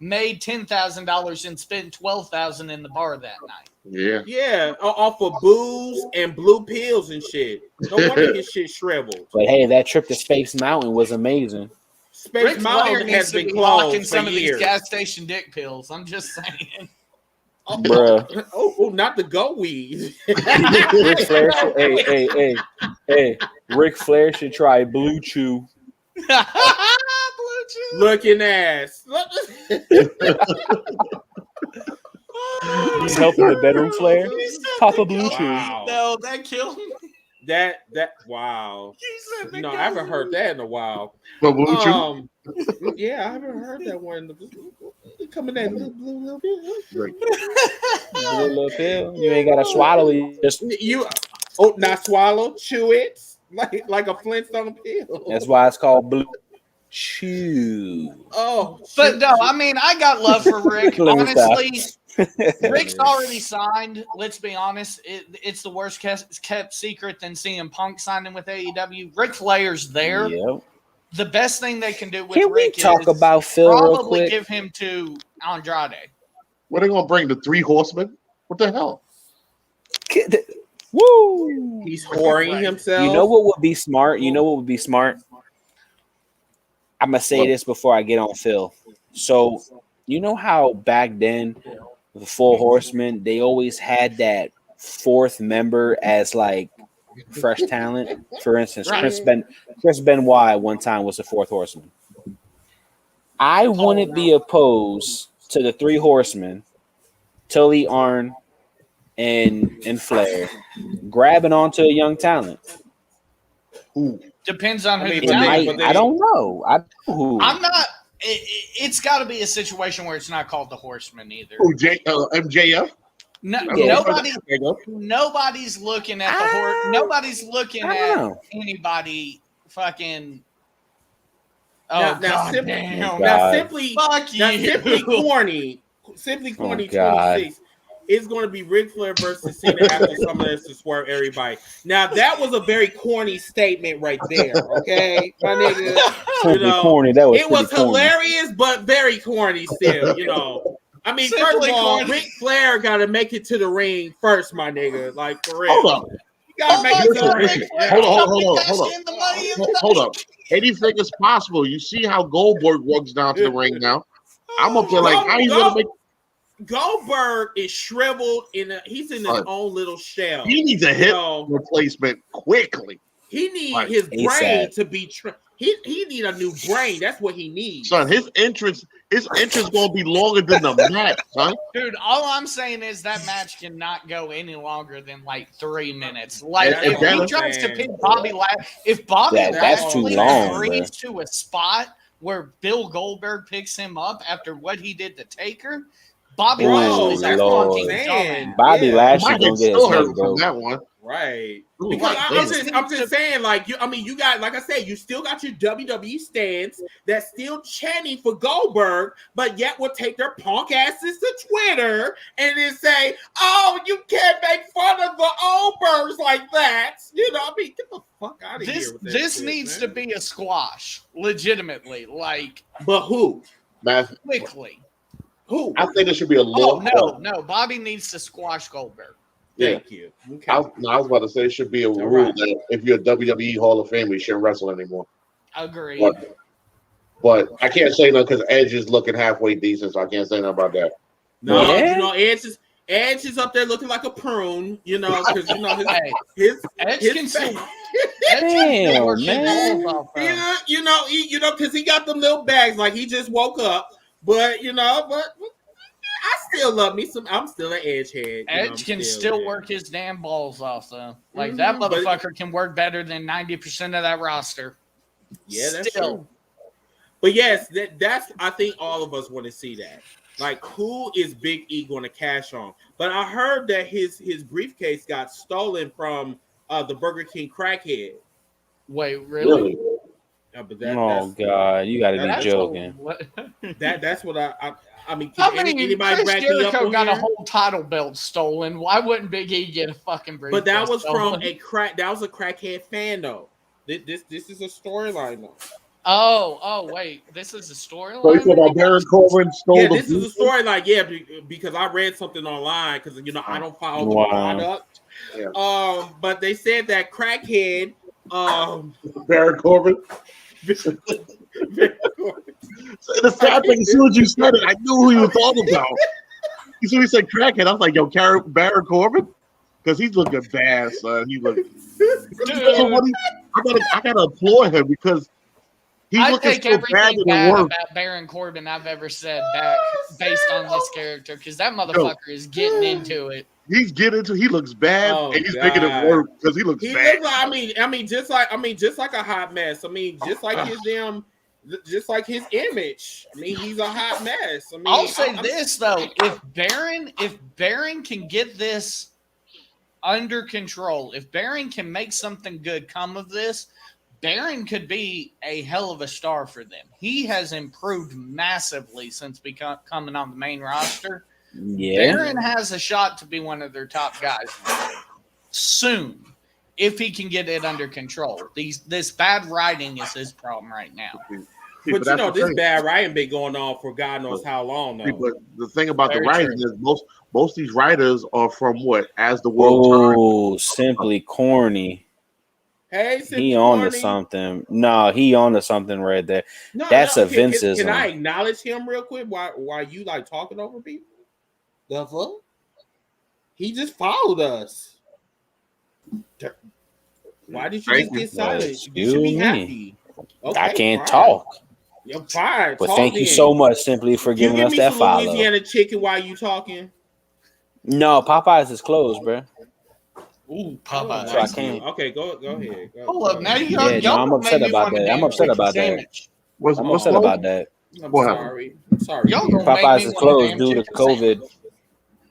$10,000 and spent $12,000 in the bar that night. Yeah, off of booze and blue pills and shit. No wonder his shit shriveled. But hey, that trip to Space Mountain was amazing. Space Ric Flair Mountain needs has to been be locking closed for some of these years. gas station dick pills. I'm just saying. Bruh. Oh, not the goat weed. Ric Flair should, hey. Ric Flair should try Blue Chew. Blue Chew. Looking ass. He's helping the bedroom Flair. Papa Blue Chew. Wow. No, that killed me. That wow. He said No, I haven't heard that in a while. But Blue Chew? Yeah, I haven't heard that one. Coming in blue little bit. Blue little pill. You ain't gotta swallow it. Just Not swallow, chew it like a Flintstone pill. that's why it's called Blue Chew. Oh, But no, I mean, I got love for Rick. Let me Honestly, Rick's already signed. Let's be honest. It's the worst kept secret than CM Punk signing with AEW. Ric Flair's there. Yep. The best thing they can do with Can we Rick talk is about Phil real probably quick? give him to Andrade. What are they gonna bring? The 3 Horsemen? What the hell? Woo! he's whoring himself. You know what would be smart? I'm gonna say this before I get on Phil. So you know how back then the 4 Horsemen, they always had that 4th member as like fresh talent. For instance, Chris Benoit one time was the 4th Horseman. I wouldn't be opposed to the 3 Horsemen, Tully, Arn, and Flair grabbing onto a young talent. Who? Depends on who I mean, the but talent they- is. I don't know. I don't know who. I'm not. It's got to be a situation where it's not called the Horseman either. Who? MJF? No, Yeah. nobody's looking at the horse. Nobody's looking I at don't know. anybody fucking. Oh Now, God simply, damn! God. simply Fuck Now, you! simply corny God. 26. it's going to be Ric Flair versus Cena after someone has to swerve everybody. Now that was a very corny statement right there. Okay, my nigga. Corny. That was it was corny. hilarious, but very corny still. I mean, Simply first of all, corny. Ric Flair got to make it to the ring first, my nigga. Like for real. Hold up. You got to make it to the ring. Hold up. Anything is possible. You see how Goldberg walks down to the ring now. I'm up there like, how you gonna make? Goldberg is shriveled he's in his own little shell. He needs a hip replacement quickly. He needs his brain to be he need a new brain. That's what he needs. Son, his entrance gonna be longer than the match, son. Dude, all I'm saying is that match cannot go any longer than like 3 minutes. Like if he tries to pick Bobby Lashley, if Bobby Lashley agrees to a spot where Bill Goldberg picks him up after what he did to Taker, Bobby Lashley's a fucking dumbass. Bobby Lashley gonna get his head from that one. Right. Because I'm just saying, like, you got, like I said, you still got your WWE stands that's still chanting for Goldberg, but yet will take their punk asses to Twitter and then say, oh, you can't make fun of the Goldbergs like that. Get the fuck out of here. This needs to be a squash, legitimately. Like, but who? Quickly. Who? I think there should be a law. No. Bobby needs to squash Goldberg. Thank you. Okay. I was about to say it should be a rule that if you're a WWE Hall of Famer, you shouldn't wrestle anymore. Agreed. But I can't say no because Edge is looking halfway decent, so I can't say nothing about that. No, Edge is up there looking like a prune, because his Edge can still. Damn, man. Because he got them little bags like he just woke up, but I still love me some. I'm still an Edge head. Edge can still work his damn balls off, though. Like that motherfucker can work better than 90% of that roster. Yeah, that's true. But yes, that's. I think all of us want to see that. Like, who is Big E going to cash on? But I heard that his briefcase got stolen from the Burger King crackhead. Wait, really? Yeah, but God, you got to be joking. That's what I mean, anybody Chris Jericho got a whole title belt stolen. Why wouldn't Big E get a fucking briefcase? But that was stolen? from that was a crackhead fan though. This is a storyline though. Oh, wait. This is a storyline? So you said that Baron Corbin stole this is a storyline, because I read something online because I don't follow the product. Yeah. But they said that crackhead Baron Corbin. So the sad thing, as soon as you said it, I knew who you were talking about. You see, he said crackhead. I was like, yo, Baron Corbin? Because he's looking bad, son. He look. I gotta applaud him because he's looking so bad in the work. About Baron Corbin I've ever said back based on this character because that motherfucker is getting into it. He's getting into. He looks bad, and he's making it work because he looks bad. Looks like, just like a hot mess. Just like his damn. Just like his image. He's a hot mess. I'll say this though: if Baron can get this under control, if Baron can make something good come of this, Baron could be a hell of a star for them. He has improved massively since coming on the main roster. Yeah, Baron has a shot to be one of their top guys soon. If he can get it under control. This bad writing is his problem right now. But this bad writing been going on for God knows how long though. But the thing about the writing is most of these writers are from what? As the World turns. Simply corny. Hey, he on to something. No, he on to something right there. That's a Vinceism. Can I acknowledge him real quick while you like talking over people? The fuck? He just followed us. Why did you just get silent? You should be happy. Okay, I can't talk. You're fine. But thank you so much simply for giving us that follow. Louisiana chicken while you talking? No, Popeyes is closed, bro. Ooh, Popeyes. So I can't. Okay, go ahead. Hold up, now I'm upset about that. I'm upset about that. I'm upset about that. I'm sorry. Popeyes is closed due to COVID.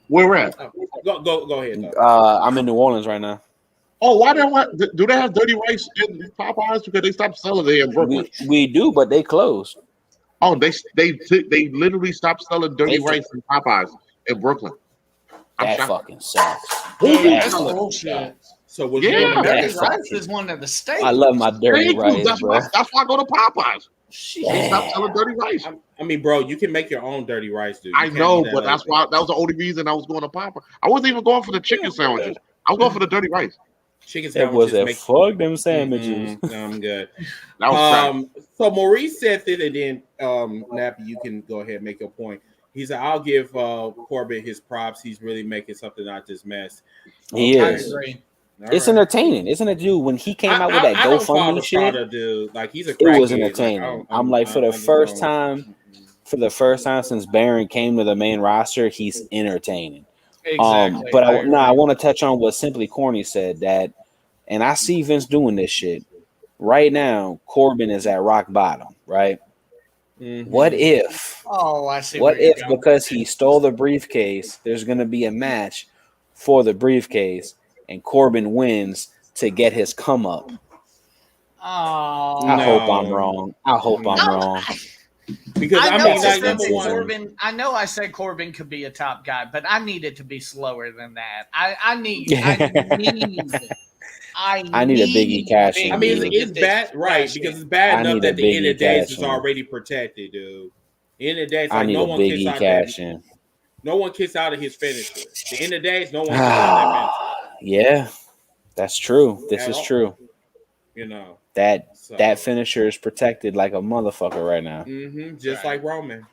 Where we're at? Go ahead. I'm in New Orleans right now. Oh, do they have dirty rice in Popeyes because they stopped selling it in Brooklyn? We do, but they closed. Oh, they literally stopped selling dirty rice in Popeyes in Brooklyn. That fucking sucks. Hey, That that's fucking bullshit. So was Yeah. you Dirty that rice fucking- is one of the I staples. love my dirty Thank you. rice, That's bro. why I go to Popeyes. Shit. They stopped selling dirty rice. I mean, bro, you can make your own dirty rice, dude. You I can't know, be but that's lazy. why that was the only reason I was going to Popeyes. I wasn't even going for the chicken sandwiches. I was going for the dirty rice. Chicken That was sandwiches a make. fuck them sandwiches. No, I'm good. That was trash. So Maurice said that, and then Nappy, you can go ahead and make your point. He said, "I'll give Corbin his props. He's really making something out of this mess." He I is. agree. All It's right. entertaining, isn't it, dude? When he came out with that I don't follow GoFundMe the shit, product, dude. Like he's a it was crackhead. entertaining. I'm like, for the first time since Baron came to the main roster, he's entertaining. Exactly. But I agree. want to touch on what Simply Corny said, that, and I see Vince doing this shit right now. Corbin is at rock bottom, right? Mhm. What if? Oh, I see. What where you're if, going. because he stole the briefcase, there's going to be a match for the briefcase, and Corbin wins to get his come up? Oh, I hope I'm No. wrong. I hope I'm wrong. Because I I know mean, I like said number that one, Corbin. I know I said Corbin could be a top guy, but I need it to be slower than that. I need I need a Big E cash in, I mean, dude. it's bad, right? Because it's bad I enough need a that the Big end E of days cash is in. already protected, dude. The end of days, I like need no a one Big kicks E out cash that. in. No one kicks out of his finisher. The end of days, no one kicks out of that finisher. Yeah, that's true. This At is all. true. You know, That so. that finisher is protected like a motherfucker right now. Just Right. like Roman.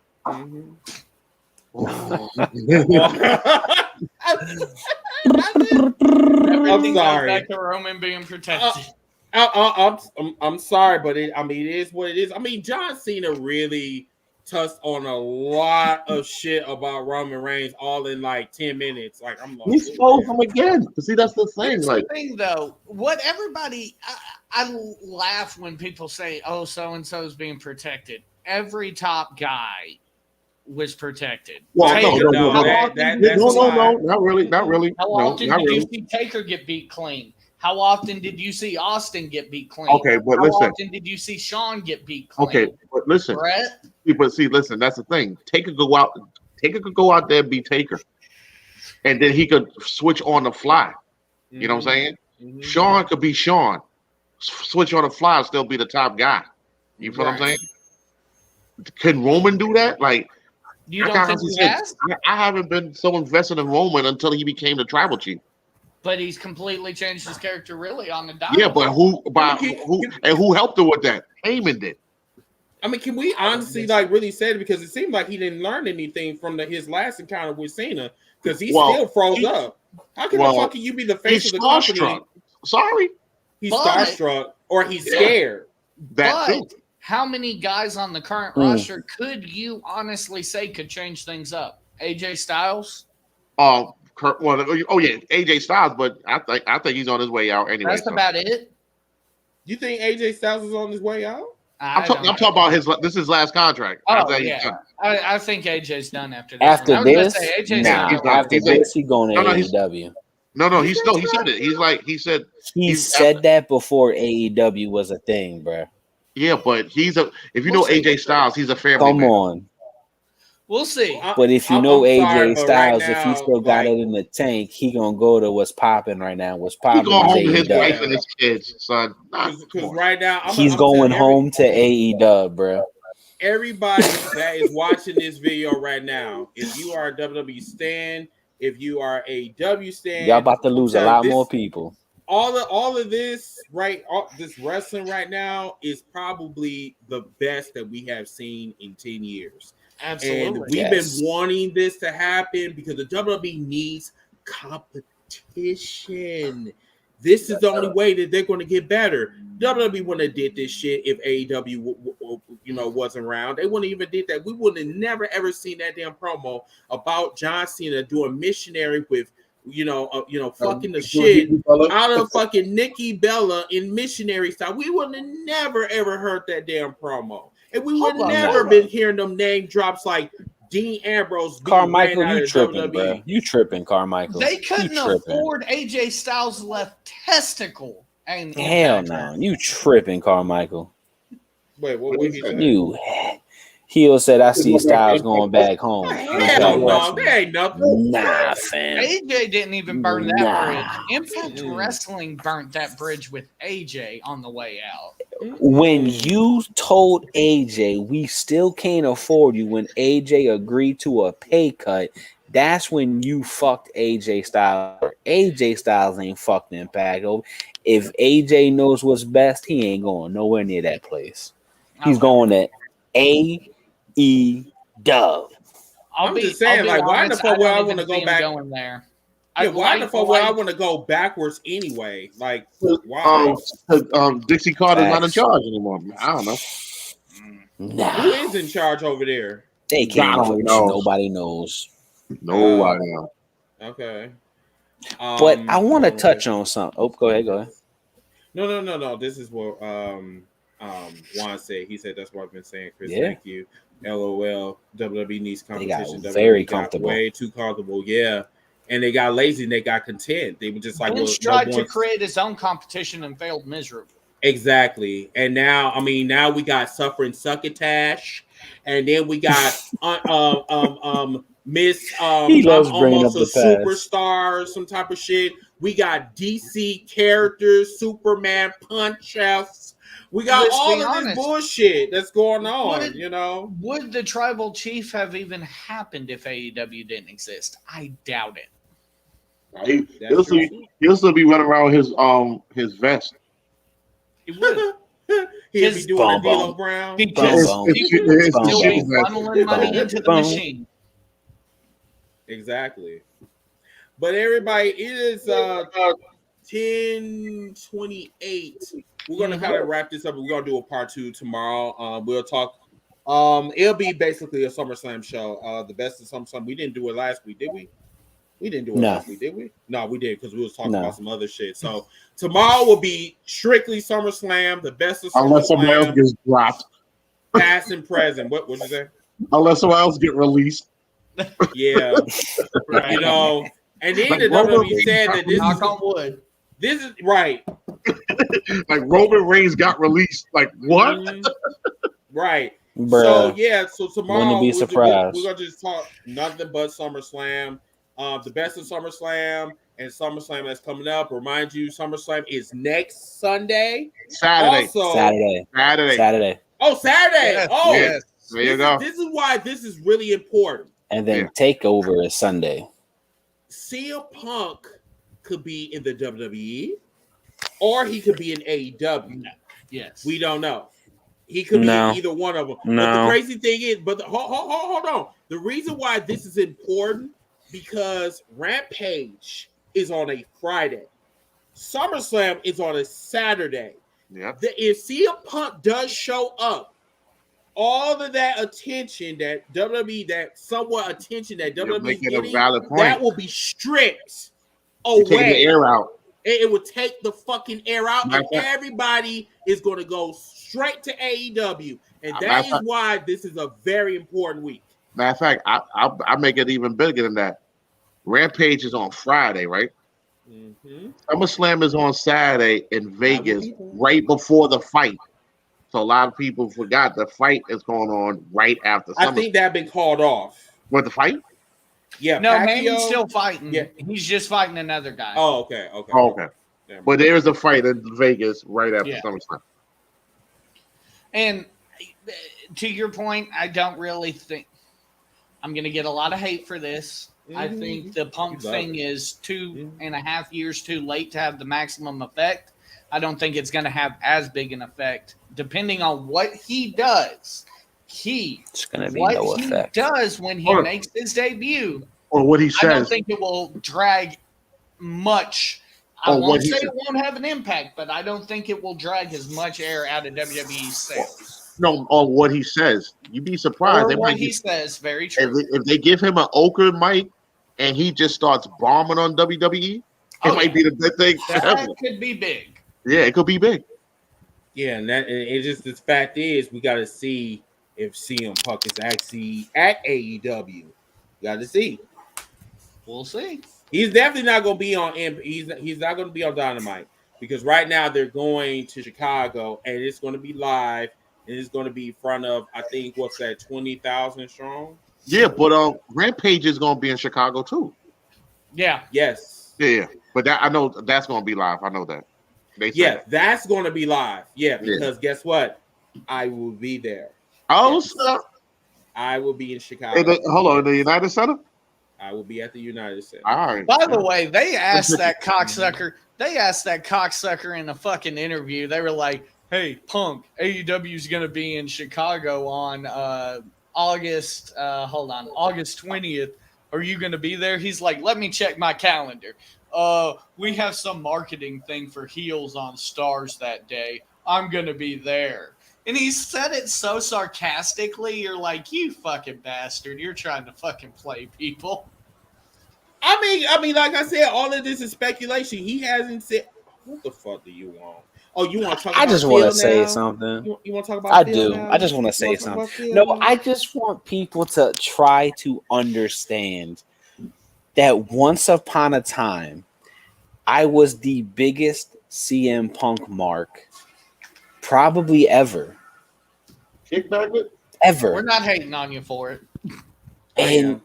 Everything goes sorry. back to Roman being protected. I'm sorry, but it is what it is. I mean, John Cena really touched on a lot of shit about Roman Reigns all in like 10 minutes. Like, I'm like, He exposed him again. But see, that's the thing. Here's Like, the thing, though. What everybody, I laugh when people say, "Oh, so and so's being protected." Every top guy was protected. well, Taker, no, how often not really. How No, often not did really. you see Taker get beat clean? How often did you see Austin get beat clean? Okay, but How listen. often did you see Sean get beat clean? Okay, but listen. Brett? Listen. That's the thing. Taker could go out there and be Taker, and then he could switch on the fly. You know what I'm saying? Sean could be Sean, switch on the fly, and still be the top guy. You feel what I'm saying? Can Roman do that? Like, You don't think he has? I haven't been so invested in Roman until he became the tribal chief. But he's completely changed his character, really, on the dial. Yeah, but who helped her with that? Heyman did. I mean, can we honestly like really say it, because it seemed like he didn't learn anything from his last encounter with Cena, because he still froze up. How can the fuck can you be the face of the company? Starstruck. Sorry, he's starstruck or he's scared. That too. How many guys on the current roster could you honestly say could change things up? AJ Styles? Oh yeah, AJ Styles, but I think he's on his way out anyway. That's about it. You think AJ Styles is on his way out? I'm talking about this is his last contract. Oh, yeah. I think AJ's done after this. After this, AJ's after this, he's going to AEW. No, he said it. He said that before AEW was a thing, bro. Yeah, but if you know AJ Styles, he's a family man. Come on. We'll see. But if you know AJ Styles, if he still got it in the tank, he gonna go to what's popping right now. What's popping? He going home to his wife and his kids, son. Because right now he's going home to AEW, bro. Everybody that is watching this video right now, if you are a WWE stan, if you are a W stan, y'all about to lose a lot more people. All of this, right? This wrestling right now is probably the best that we have seen in 10 years. Absolutely. And we've been wanting this to happen because the WWE needs competition. This is the only way that they're going to get better. WWE wouldn't have did this shit if AEW, wasn't around. They wouldn't even did that. We would have never ever seen that damn promo about John Cena doing missionary with, fucking the shit out of fucking Nikki Bella in missionary style. We would have never ever heard that damn promo, and we would never been hearing them name drops like Dean Ambrose. Carmichael, you tripping, bro? You tripping, Carmichael? They couldn't afford AJ Styles' left testicle. And hell no, you tripping, Carmichael? Wait, what he said? Heel said, "I see Styles going back home." Hell no, Wrestling. there ain't nothing. Nah, fam. AJ didn't even burn that Nah. bridge. Impact Wrestling burnt that bridge with AJ on the way out. When you told AJ we still can't afford you, when AJ agreed to a pay cut, that's when you fucked AJ Styles. AJ Styles ain't fucked Impact over. If AJ knows what's best, he ain't going nowhere near that place. He's going to AEW. I'm just saying, like, why the fuck would I want to go back? Going there. Yeah, why the fuck would I want to go backwards anyway? Like, why? Dixie Carter's not in charge anymore. I don't know. Nah. Who is in charge over there? They can't. Nobody knows. Nobody knows. Okay. But I want to touch on something. Oh, go ahead. No. This is what Juan said. He said that's what I've been saying, Chris. Yeah. Thank you. LOL. WWE needs competition. They got very WWE got comfortable. way too comfortable. Yeah. And they got lazy and they got content. They were just like, Vince tried to create his own competition and failed miserably. Exactly. And now we got Suffering Succotash, and then we got Miss He loves bringing almost up a the past. superstar, some type of shit. We got DC characters, Superman punch-outs. We got all of this bullshit that's going on, you know. Would the Tribal Chief have even happened if AEW didn't exist? I doubt it. He'll still be running around with his vest. He would. He'll be doing a D'Lo Brown. He still be funneling money into the machine. Exactly. But everybody, it is 10:28. We're gonna kind of wrap this up. We're gonna do a part 2 tomorrow. We'll talk. It'll be basically a SummerSlam show. The best of SummerSlam. We didn't do it last week, did we? We didn't do it last week, did we? No, we did because we was talking about some other shit. So tomorrow will be strictly SummerSlam, the best of SummerSlam. Unless someone else gets dropped. Past and present. What you say? Unless someone else get released. Yeah. You know, and then the WWE said that this knock on wood. This is right. Like Roman Reigns got released. Like what? Right. Bruh. So tomorrow be surprised. we're gonna just talk nothing but SummerSlam. The best of SummerSlam and SummerSlam that's coming up. Remind you, SummerSlam is next Sunday. Saturday. Saturday. Oh, Saturday. Yes. Oh, yes. There you go. This is why this is really important. And then TakeOver is Sunday. CM Punk could be in the WWE or he could be in AEW. Yes. We don't know. He could be in either one of them. No. But the crazy thing is, hold on. The reason why this is important because Rampage is on a Friday. SummerSlam is on a Saturday. Yep. If CM Punk does show up, all of that attention that WWE, that somewhat attention that WWE getting, that will be stripped away. Taking the air out. It will take the fucking air out, and everybody is going to go straight to AEW, and that is why this is a very important week. Matter of fact, I make it even bigger than that. Rampage is on Friday, right? Mm-hmm. SummerSlam is on Saturday in Vegas, right before the fight. So a lot of people forgot the fight is going on right after SummerSlam. I think that been called off. What, the fight? Yeah, no, Heyman's still fighting. Yeah. He's just fighting another guy. Oh, okay. Yeah, but there is a fight in Vegas right after SummerSlam. And to your point, I don't really think I'm going to get a lot of hate for this. Mm-hmm. I think the Punk thing is 2.5 years too late to have the maximum effect. I don't think it's going to have as big an effect, depending on what he does. It's going to be no effect. Does when he makes his debut, or what he says. I don't think it will drag much. I won't say it won't have an impact, but I don't think it will drag as much air out of WWE's sales. No, on what he says. You'd be surprised. Or what he says, very true. If they give him an ochre mic and he just starts bombing on WWE, it might be the big thing. That could be big. Yeah, it could be big. Yeah, and it just the fact is we got to see if CM Punk is actually at AEW. Got to see. We'll see. He's definitely not going to be on. He's not going to be on Dynamite because right now they're going to Chicago and it's going to be live and it's going to be in front of, I think, what's that, 20,000 strong? Yeah, but Rampage is gonna be in Chicago too. Yeah. Yes. Yeah, but that I know that's gonna be live. I know that. They said Yeah, that. that's going to be live. Yeah, Yeah. because guess what? I will be there. Oh, Yes. snap. I will be in Chicago. Hold on, in the United Center. I will be at the United Center. All right. By the way, they asked that cocksucker. They asked that cocksucker in a fucking interview. They were like, "Hey, Punk, AEW is going to be in Chicago on August. August 20th. Are you going to be there?" He's like, "Let me check my calendar. We have some marketing thing for heels on Stars that day. I'm going to be there." And he said it so sarcastically. You're like, "You fucking bastard! You're trying to fucking play people." I mean, like I said, all of this is speculation. He hasn't said. What the fuck do you want? Oh, you want to talk I about just want to Phil say now? something. You want to talk about I Phil do. now? I just want to You say wanna talk something. about Phil No, now? I just want people to try to understand that once upon a time, I was the biggest CM Punk mark probably ever. Kickback it. We're Ever. not hating on you for it. And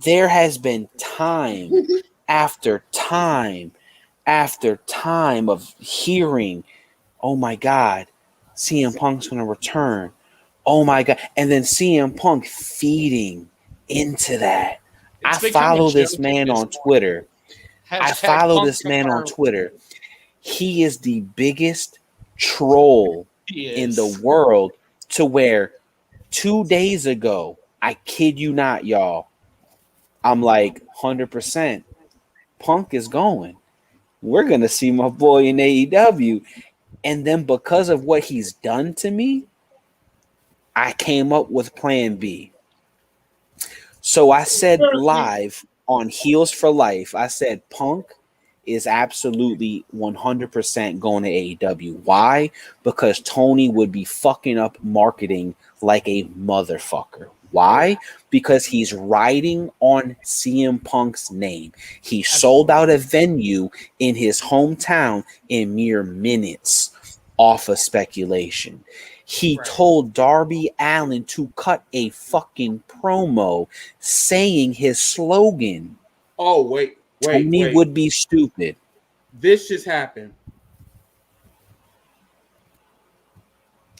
there has been time after time after time of hearing, oh my God, CM Punk's going to return. Oh my God. And then CM Punk feeding into that. It's I become a follow joke this at man this on point. Twitter. I Hashtag follow Punk this man on confirmed. Twitter. He is the biggest troll He in the is. world, to where 2 days ago, I kid you not, y'all, I'm like 100%. Punk is going. We're going to see my boy in AEW. And then because of what he's done to me, I came up with plan B. So I said live on Heels for Life, I said Punk is absolutely 100% going to AEW. Why? Because Tony would be fucking up marketing like a motherfucker. Why? Because he's riding on CM Punk's name. He sold out a venue in his hometown in mere minutes off of speculation. He told Darby Allin to cut a fucking promo saying his slogan. Oh, wait. Tony would be stupid. This just happened.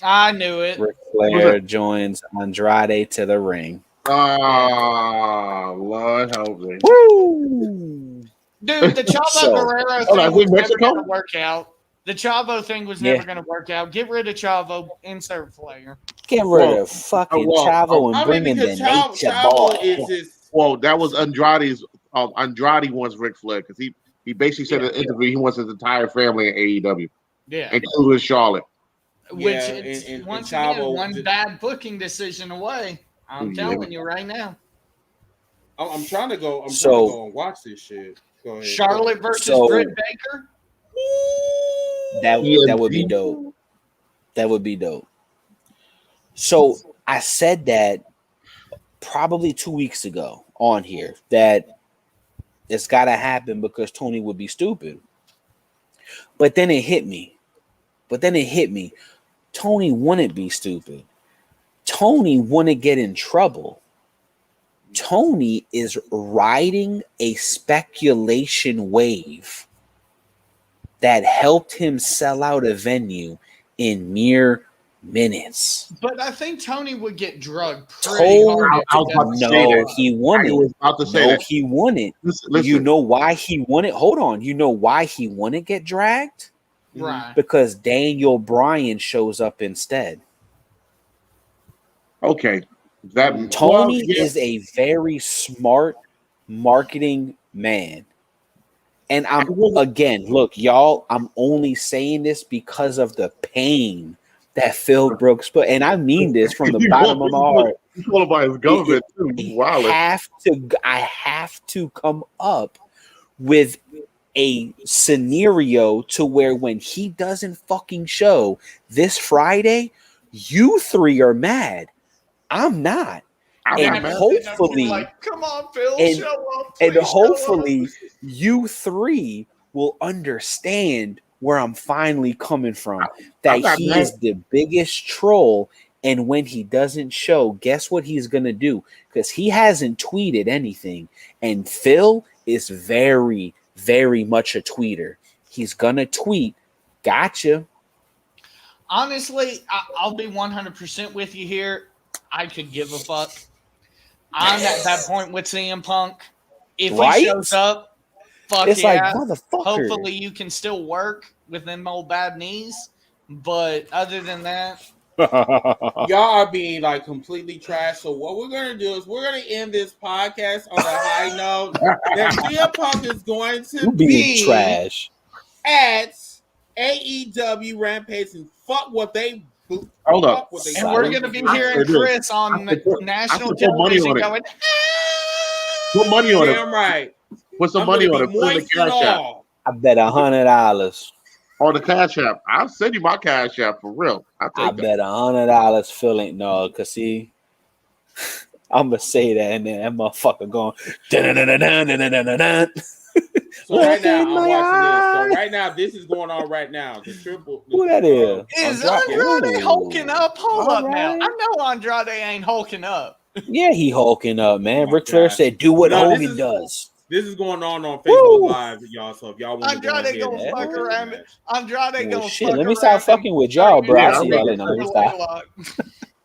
I knew it. Ric Flair joins Andrade to the ring. Oh, Lord help me. Woo! Dude, the Chavo So- Guerrero Hold on, thing is we was never Mexico? going to work out. The Chavo thing was Yeah. never going to work out. Get rid of Chavo, insert Flair. Get rid Well, of fucking well, Chavo and I mean, bring in the because nature Chavo boy. is just. Well, that was Andrade's. Andrade wants Ric Flair because he basically said in an interview he wants his entire family in AEW, Yeah. including Charlotte. Which Yeah, it's and once Chavo again one just- bad booking decision away. I'm Yeah. telling you right now. I'm trying to go. I'm trying to So- go and watch this shit. Go ahead. Charlotte versus So- Britt Baker. That would be dope. That would be dope. So I said that probably 2 weeks ago on here that it's got to happen because Tony would be stupid. But then it hit me. Tony wouldn't be stupid. Tony wouldn't get in trouble. Tony is riding a speculation wave that helped him sell out a venue in mere minutes. But I think Tony would get drugged pretty hard. if I was he about does to that. say No, that. he I wouldn't. was about to say No, that. he wouldn't. Listen, You know why he wouldn't? Hold on. You know why he wouldn't get dragged? Right. Because Daniel Bryan shows up instead. okay. That Tony well, yeah. is a very smart marketing man. And look, y'all, I'm only saying this because of the pain that Phil Brooks put. And I mean this from the bottom of my heart. He's all about his government too. Wow. I have to come up with a scenario to where when he doesn't fucking show this Friday, you three are mad. I'm not. And hopefully, like, come on, Phil, and- show up. and please show hopefully up." you three will understand where I'm finally coming from. That I'm not he mad. is the biggest troll, and when he doesn't show, guess what he's gonna do? Because he hasn't tweeted anything, and Phil is very, very much a tweeter. He's gonna tweet, "Gotcha." Honestly, I'll be 100% with you here. I could give a fuck. I'm at that point with CM Punk. If Right? he shows up, fuck It's like, yeah. motherfucker. Hopefully you can still work with them old bad knees. But other than that, Y'all are being like completely trash. So what we're gonna do is we're gonna end this podcast on a high note. That CM Punk is going to You being be trash. at AEW Rampage and fuck what they Hold up. what they and we're Silent. going to be I hearing said this. Chris on I put national money television on it. going, Put money on Damn it. right. Put some I'm money gonna on be it. Put it in the moist and cash app. all. I bet $100. On the cash app. I'll send you my cash app for real. I take that. bet $100 Phil ain't no, cause see, I'm gonna say that and then that motherfucker going. Dun-dun-dun-dun-dun-dun-dun-dun. So right Look now in I'm my watching this. So eye. right now this is going on right now. The triple. Who that is? is Andrade. Andrade hulking up? Hold All up now. right. I know Andrade ain't hulking up. Yeah, he hulking up, man. Oh my Ric Flair God. said, "Do what No, this Hogan is- does." This is going on Facebook Woo! Live, y'all. So if y'all want to go Andrade ahead gonna and fuck watch around. that. Andrade Well, gonna shit. fuck Let me around stop fucking and with y'all, bro. Yeah, I'll see y'all later. Let me stop.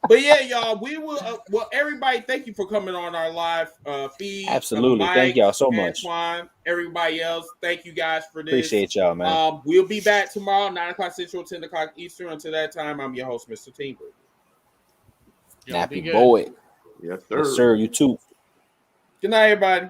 But yeah, y'all, we will. Well, everybody, thank you for coming on our live feed. Absolutely. Mike, Thank y'all so much. Antoine, everybody else, thank you guys for this. Appreciate y'all, man. We'll be back tomorrow, 9 o'clock Central, 10 o'clock Eastern. Until that time, I'm your host, Mr. Teamber. Y'all be Nappy good. boy. Yes, sir. Yes, sir. You too. Good night, everybody.